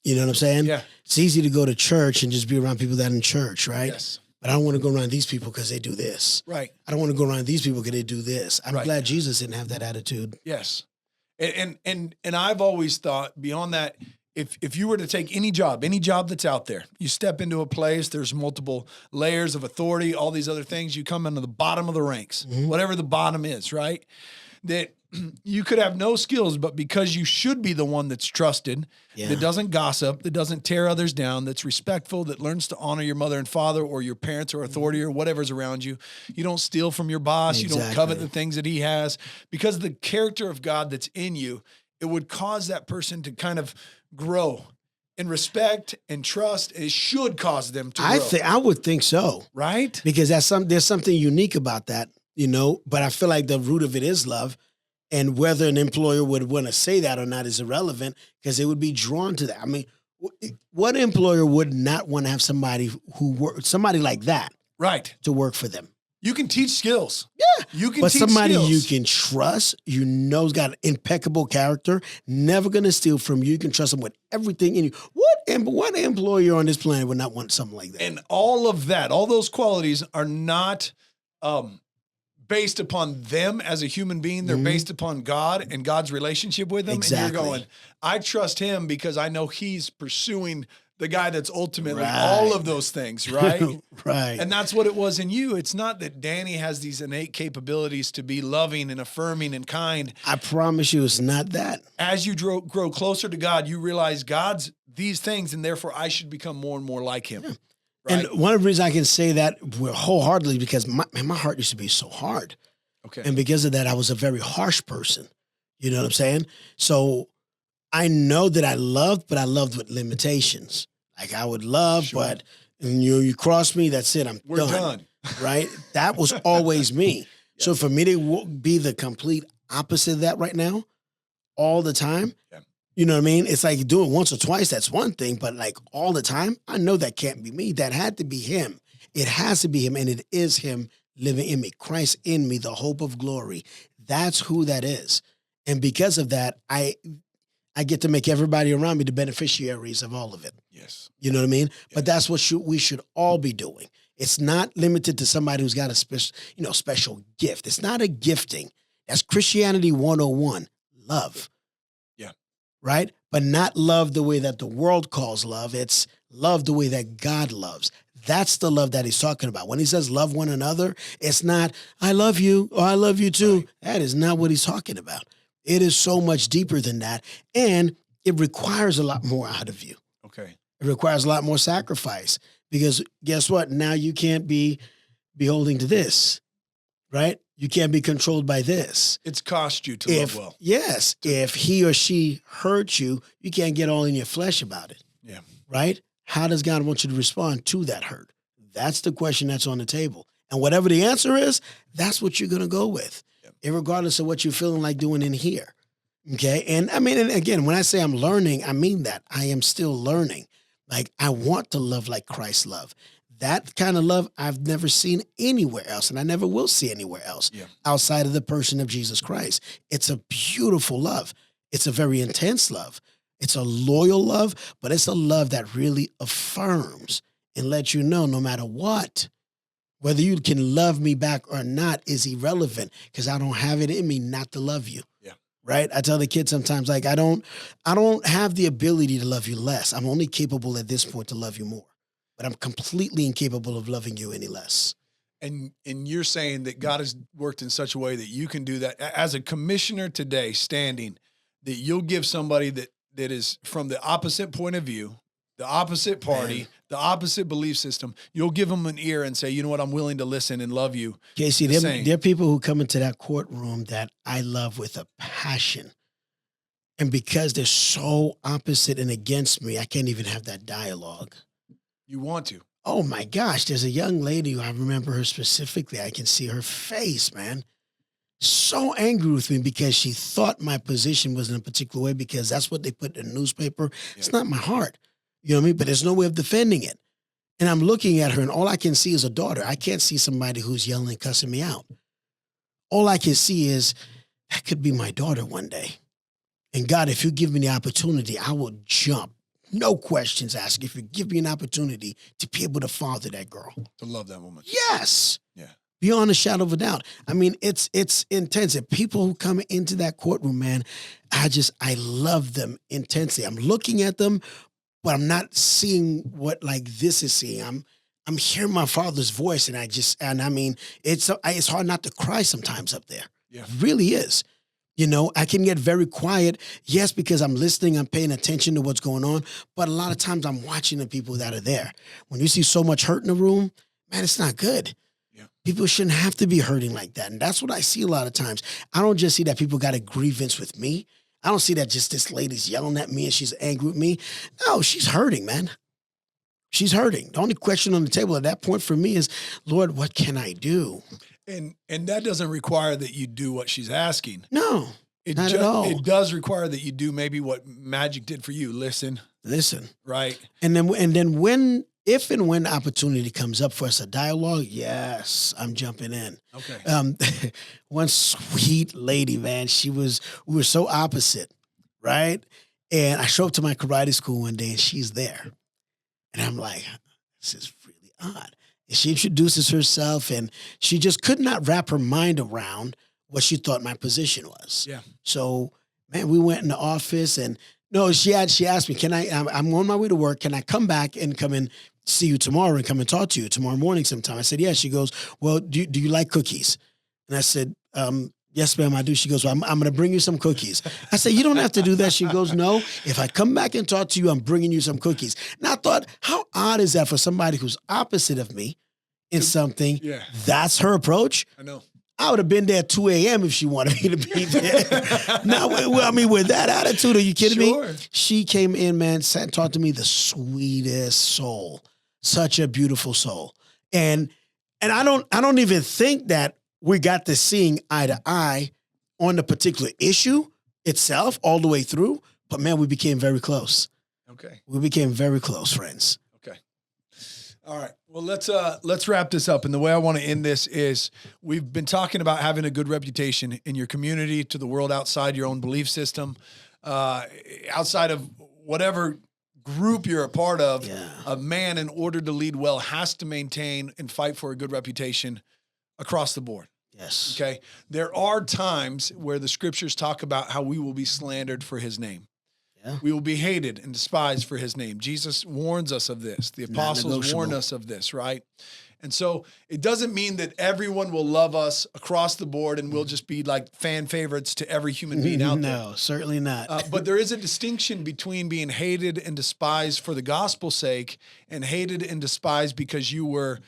You know what I'm saying? Yeah. It's easy to go to church and just be around people that are in church, right? Yes. But I don't want to go around these people because they do this. Right. I don't want to go around these people because they do this. I'm glad Jesus didn't have that attitude. Yes. And I've always thought beyond that, if you were to take any job that's out there, you step into a place, there's multiple layers of authority, all these other things, you come into the bottom of the ranks, whatever the bottom is, right? That you could have no skills, but because you should be the one that's trusted, that doesn't gossip, that doesn't tear others down, that's respectful, that learns to honor your mother and father or your parents or authority or whatever's around you. You don't steal from your boss. You don't covet the things that he has. Because of the character of God that's in you, it would cause that person to kind of grow in respect and trust. It should cause them to grow. I would think so. Right? Because there's something unique about that, but I feel like the root of it is love. And whether an employer would want to say that or not is irrelevant because they would be drawn to that. I mean, what employer would not want to have somebody like that, right, to work for them? You can teach skills. Yeah, you can. But teach somebody skills. you can trust, has got impeccable character, never going to steal from you. You can trust them with everything in you. What employer on this planet would not want something like that? And all of that, all those qualities are not based upon them as a human being. They're based upon God and God's relationship with them. Exactly. And you're going, I trust him because I know he's pursuing the guy that's ultimately Right. all of those things, right? Right. And that's what it was in you. It's not that Danny has these innate capabilities to be loving and affirming and kind. I promise you it's not that. As you grow closer to God, you realize God's these things, and therefore I should become more and more like him. Yeah. Right? And one of the reasons I can say that wholeheartedly because my heart used to be so hard. Okay. And because of that, I was a very harsh person. You know what I'm saying? So I know that I loved, but I loved with limitations. Like I would love, Sure. but you cross me, that's it. We're done. Right? That was always me. Yeah. So for me to be the complete opposite of that right now, all the time, Yeah. you know what I mean? It's like do it once or twice, that's one thing, but like all the time, I know that can't be me. That had to be him. It has to be him, and it is him living in me. Christ in me, the hope of glory. That's who that is. And because of that, I get to make everybody around me the beneficiaries of all of it. Yes. You know what I mean? Yeah. But that's what we should all be doing. It's not limited to somebody who's got a special gift. It's not a gifting. That's Christianity 101, love. Yeah. Right? But not love the way that the world calls love. It's love the way that God loves. That's the love that he's talking about. When he says love one another, it's not, I love you or I love you too. Right. That is not what he's talking about. It is so much deeper than that. And it requires a lot more out of you. Okay. It requires a lot more sacrifice because guess what? Now you can't be beholding to this, right? You can't be controlled by this. It's cost you to love well. Yes. If he or she hurts you, you can't get all in your flesh about it. Yeah. Right? How does God want you to respond to that hurt? That's the question that's on the table. And whatever the answer is, that's what you're going to go with, regardless of what you're feeling like doing in here. Okay. And I mean, and again, when I say I'm learning, I mean that I am still learning. Like I want to love like Christ loved. That kind of love I've never seen anywhere else, and I never will see anywhere else outside of the person of Jesus Christ. It's a beautiful love. It's a very intense love. It's a loyal love, but it's a love that really affirms and lets you know no matter what, whether you can love me back or not is irrelevant because I don't have it in me not to love you. Yeah. Right? I tell the kids sometimes, like, I don't have the ability to love you less. I'm only capable at this point to love you more. But I'm completely incapable of loving you any less. And you're saying that God has worked in such a way that you can do that as a commissioner today, standing, that you'll give somebody that is from the opposite point of view, the opposite party, the opposite belief system. You'll give them an ear and say, you know what, I'm willing to listen and love you. Casey, there are people who come into that courtroom that I love with a passion. And because they're so opposite and against me, I can't even have that dialogue. You want to. Oh my gosh, there's a young lady who I remember her specifically. I can see her face, man. So angry with me because she thought my position was in a particular way because that's what they put in the newspaper. It's not my heart. You know what I mean? But there's no way of defending it. And I'm looking at her and all I can see is a daughter. I can't see somebody who's yelling and cussing me out. All I can see is that could be my daughter one day. And God, if you give me the opportunity, I will jump. No questions asked. If you give me an opportunity to be able to father that girl. To love that woman. Yes. Yeah. Beyond a shadow of a doubt. I mean, it's intense. And people who come into that courtroom, man, I love them intensely. I'm looking at them, but I'm not seeing what like this is seeing. I'm hearing my Father's voice, and I mean, it's hard not to cry sometimes up there. Yeah. It really is. You know, I can get very quiet. Yes, because I'm listening, I'm paying attention to what's going on. But a lot of times I'm watching the people that are there. When you see so much hurt in the room, man, it's not good. Yeah. People shouldn't have to be hurting like that. And that's what I see a lot of times. I don't just see that people got a grievance with me. I don't see that just this lady's yelling at me and she's angry with me. No, she's hurting, man. She's hurting. The only question on the table at that point for me is, Lord, what can I do? And that doesn't require that you do what she's asking. No, not at all. It does require that you do maybe what Magic did for you. Listen. Right. And then when, if and when opportunity comes up for us a dialogue, yes, I'm jumping in. Okay. One sweet lady, man, we were so opposite, right? And I show up to my karate school one day and she's there. And I'm like, this is really odd. And she introduces herself and she just could not wrap her mind around what she thought my position was. Yeah. So, man, we went in the office and No, she asked me, I'm on my way to work. Can I come back and come and see you tomorrow and come and talk to you tomorrow morning sometime? I said, yeah. She goes, well, do you like cookies? And I said, yes, ma'am, I do. She goes, well, I'm going to bring you some cookies. I said, you don't have to do that. She goes, no, if I come back and talk to you, I'm bringing you some cookies. And I thought, how odd is that for somebody who's opposite of me in something? Yeah. That's her approach. I know. I would have been there at 2 a.m. if she wanted me to be there. Now, I mean, with that attitude, are you kidding me? She came in, man, sat and talked to me, the sweetest soul, such a beautiful soul. And I don't even think that we got to seeing eye to eye on the particular issue itself all the way through. But man, we became very close. Okay. We became very close friends. Okay. All right. Well, let's wrap this up. And the way I want to end this is we've been talking about having a good reputation in your community, to the world outside your own belief system, outside of whatever group you're a part of. Yeah. A man, in order to lead well, has to maintain and fight for a good reputation across the board. Yes. Okay. There are times where the scriptures talk about how we will be slandered for his name. Yeah. We will be hated and despised for his name. Jesus warns us of this. The apostles warn us of this, right? And so it doesn't mean that everyone will love us across the board and we'll just be like fan favorites to every human being out there. No, certainly not. But there is a distinction between being hated and despised for the gospel's sake and hated and despised because you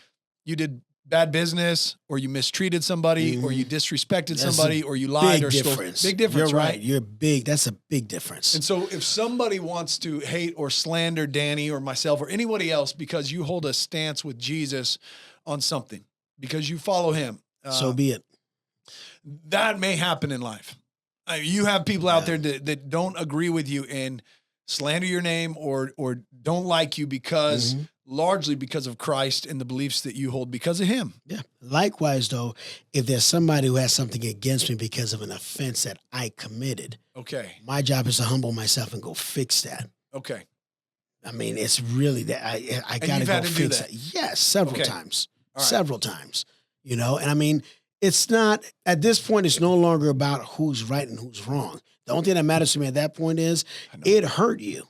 did bad business, or you mistreated somebody, or you disrespected somebody, or you lied or stole. Big difference, You're right? You're big. That's a big difference. And so if somebody wants to hate or slander Danny or myself or anybody else because you hold a stance with Jesus on something, because you follow him, so be it. That may happen in life. You have people out there that don't agree with you and slander your name or don't like you because largely because of Christ and the beliefs that you hold because of him. Yeah. Likewise, though, if there's somebody who has something against me because of an offense that I committed, my job is to humble myself and go fix that. Okay. I mean, it's really that I got to go fix that. Yes, several times. Right. Several times. You know, and I mean, it's not, at this point, it's no longer about who's right and who's wrong. The only thing that matters to me at that point is it hurt you.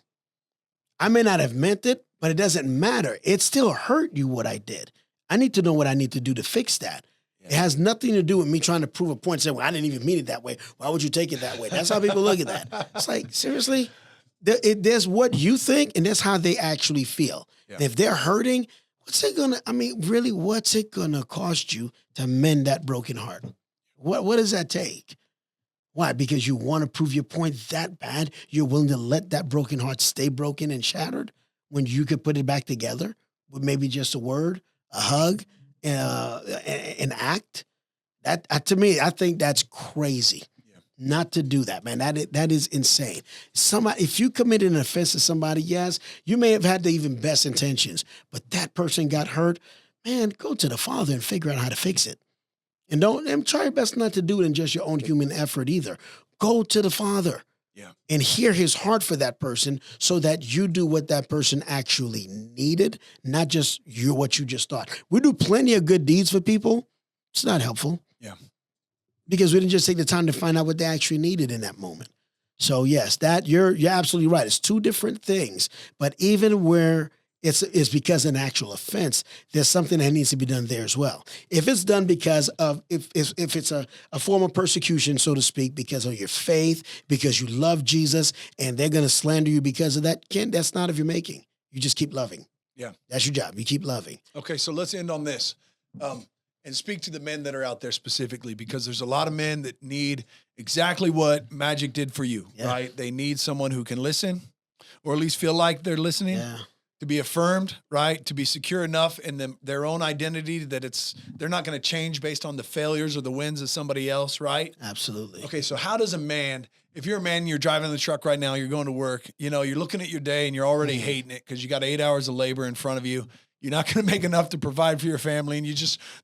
I may not have meant it, but it doesn't matter. It still hurt you what I did. I need to know what I need to do to fix that. Yeah. It has nothing to do with me trying to prove a point, saying, well, I didn't even mean it that way. Why would you take it that way? That's how people look at that. It's like, seriously? There's what you think, and that's how they actually feel. Yeah. If they're hurting, what's it going to cost you to mend that broken heart? What does that take? Why? Because you want to prove your point that bad? You're willing to let that broken heart stay broken and shattered when you could put it back together with maybe just a word, a hug, an act? That to me, I think that's crazy. Not to do that, man. That is insane. If you committed an offense to somebody, yes, you may have had the even best intentions, but that person got hurt, man, go to the Father and figure out how to fix it. And try your best not to do it in just your own human effort either. Go to the Father and hear his heart for that person so that you do what that person actually needed, not just what you just thought. We do plenty of good deeds for people. It's not helpful. Yeah. Because we didn't just take the time to find out what they actually needed in that moment. So yes, that you're absolutely right. It's two different things. But even where it's because of an actual offense, there's something that needs to be done there as well. If it's done because of if it's a form of persecution, so to speak, because of your faith, because you love Jesus, and they're going to slander you because of that, that's not of your making. You just keep loving. Yeah, that's your job. You keep loving. Okay, so let's end on this. And speak to the men that are out there specifically, because there's a lot of men that need exactly what Magic did for you, right? They need someone who can listen, or at least feel like they're listening, to be affirmed, right? To be secure enough in their own identity that they're not going to change based on the failures or the wins of somebody else, right? Absolutely. Okay, so how does a man, if you're a man and you're driving the truck right now, you're going to work, you're looking at your day and you're already hating it because you got 8 hours of labor in front of you. You're not going to make enough to provide for your family, and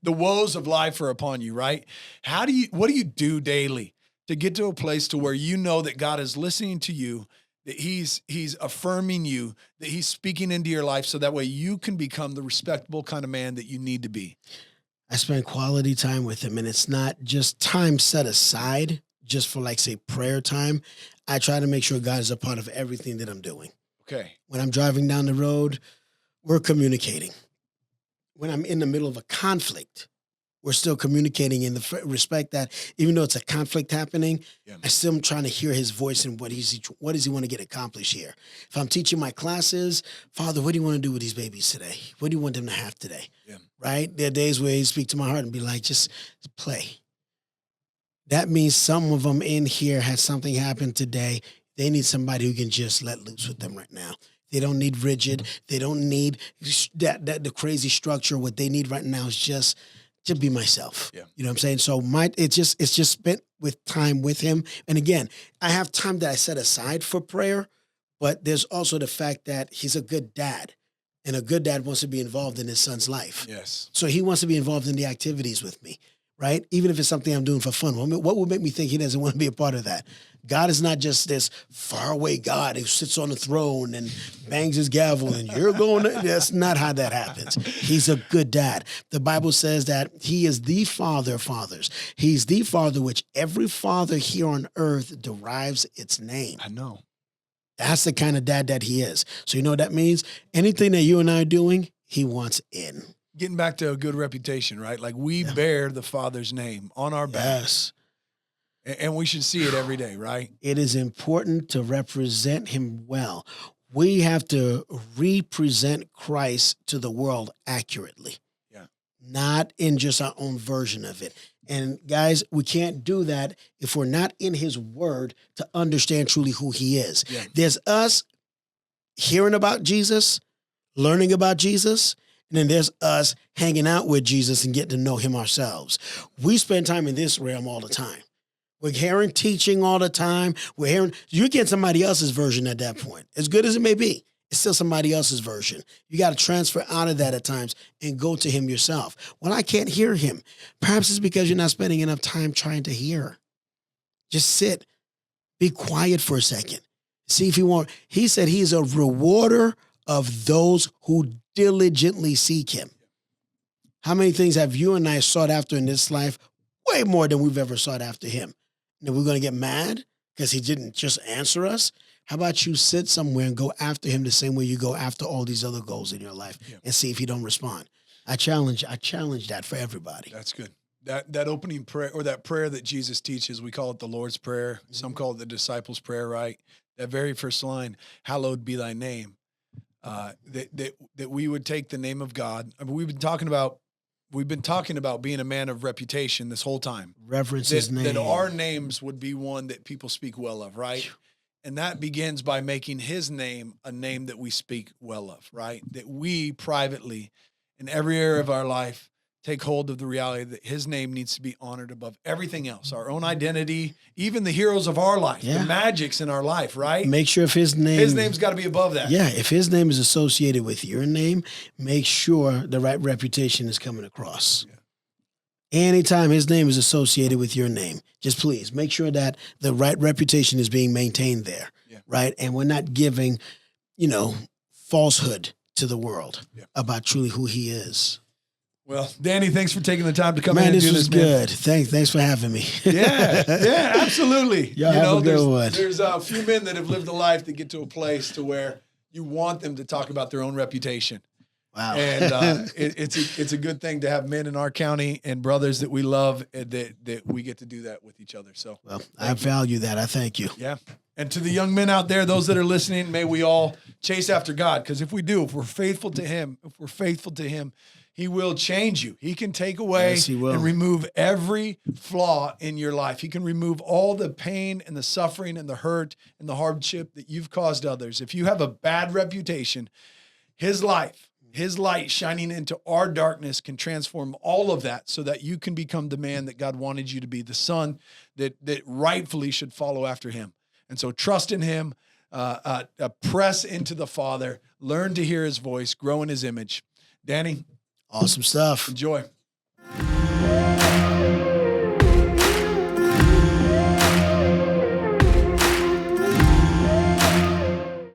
the woes of life are upon you, right? What do you do daily to get to a place to where you know that God is listening to you, that he's affirming you, that he's speaking into your life so that way you can become the respectable kind of man that you need to be? I spend quality time with him, and it's not just time set aside just for like, say, prayer time, I try to make sure God is a part of everything that I'm doing. Okay. When I'm driving down the road, we're communicating. When I'm in the middle of a conflict, we're still communicating in the respect that even though it's a conflict happening, I still am trying to hear his voice and what does he want to get accomplished here. If I'm teaching my classes, Father, what do you want to do with these babies today? What do you want them to have today? Yeah. Right? There are days where he speak to my heart and be like, just play. That means some of them in here had something happen today. They need somebody who can just let loose with them right now. They don't need rigid. They don't need the crazy structure. What they need right now is just to be myself. Yeah. You know what I'm saying? So it's just spent with time with him. And again, I have time that I set aside for prayer, but there's also the fact that he's a good dad. And a good dad wants to be involved in his son's life. Yes. So he wants to be involved in the activities with me, right? Even if it's something I'm doing for fun. What would make me think he doesn't want to be a part of that? God is not just this faraway God who sits on the throne and bangs his gavel and you're going to, that's not how that happens. He's a good dad. The Bible says that he is the father of fathers. He's the father which every father here on earth derives its name. I know. That's the kind of dad that he is. So you know what that means? Anything that you and I are doing, he wants in. Getting back to a good reputation, right? Like we bear the Father's name on our back. Yes. And we should see it every day, right? It is important to represent him well. We have to represent Christ to the world accurately. Yeah. Not in just our own version of it. And guys, we can't do that if we're not in his word to understand truly who he is. Yeah. There's us hearing about Jesus, learning about Jesus, and then there's us hanging out with Jesus and getting to know him ourselves. We spend time in this realm all the time. We're hearing teaching all the time. You get somebody else's version at that point. As good as it may be, it's still somebody else's version. You got to transfer out of that at times and go to him yourself. Well, I can't hear him. Perhaps it's because you're not spending enough time trying to hear. Just sit. Be quiet for a second. See if he won't. He said he's a rewarder of those who diligently seek him. How many things have you and I sought after in this life? Way more than we've ever sought after him. And we're going to get mad because he didn't just answer us. How about you sit somewhere and go after him the same way you go after all these other goals in your life and see if he don't respond. I challenge that for everybody. That's good. That opening prayer or that prayer that Jesus teaches, we call it the Lord's Prayer. Some call it the disciples' prayer, right? That very first line, hallowed be thy name. That we would take the name of God. I mean, we've been talking about being a man of reputation this whole time. Reverence his name. That our names would be one that people speak well of, right? And that begins by making his name a name that we speak well of, right? That we privately, in every area of our life, take hold of the reality that his name needs to be honored above everything else, our own identity, even the heroes of our life, the magics in our life, right? Make sure if his name's got to be above that. Yeah, if his name is associated with your name, make sure the right reputation is coming across. Yeah. Anytime his name is associated with your name, just please make sure that the right reputation is being maintained there, right? And we're not giving, falsehood to the world about truly who he is. Well, Danny, thanks for taking the time to come in and do this. Man, this was good. Thanks for having me. Yeah, absolutely. Y'all have a good one. There's a few men that have lived a life that get to a place to where you want them to talk about their own reputation. Wow. And it's a good thing to have men in our county and brothers that we love that we get to do that with each other. So, well, I value that. I thank you. Yeah. And to the young men out there, those that are listening, may we all chase after God. Because if we're faithful to him, he will change you. He can take away and remove every flaw in your life. He can remove all the pain and the suffering and the hurt and the hardship that you've caused others. If you have a bad reputation, his light shining into our darkness can transform all of that so that you can become the man that God wanted you to be, the son that rightfully should follow after him. And so trust in him, press into the Father, learn to hear his voice, grow in his image. Danny, awesome stuff. Enjoy.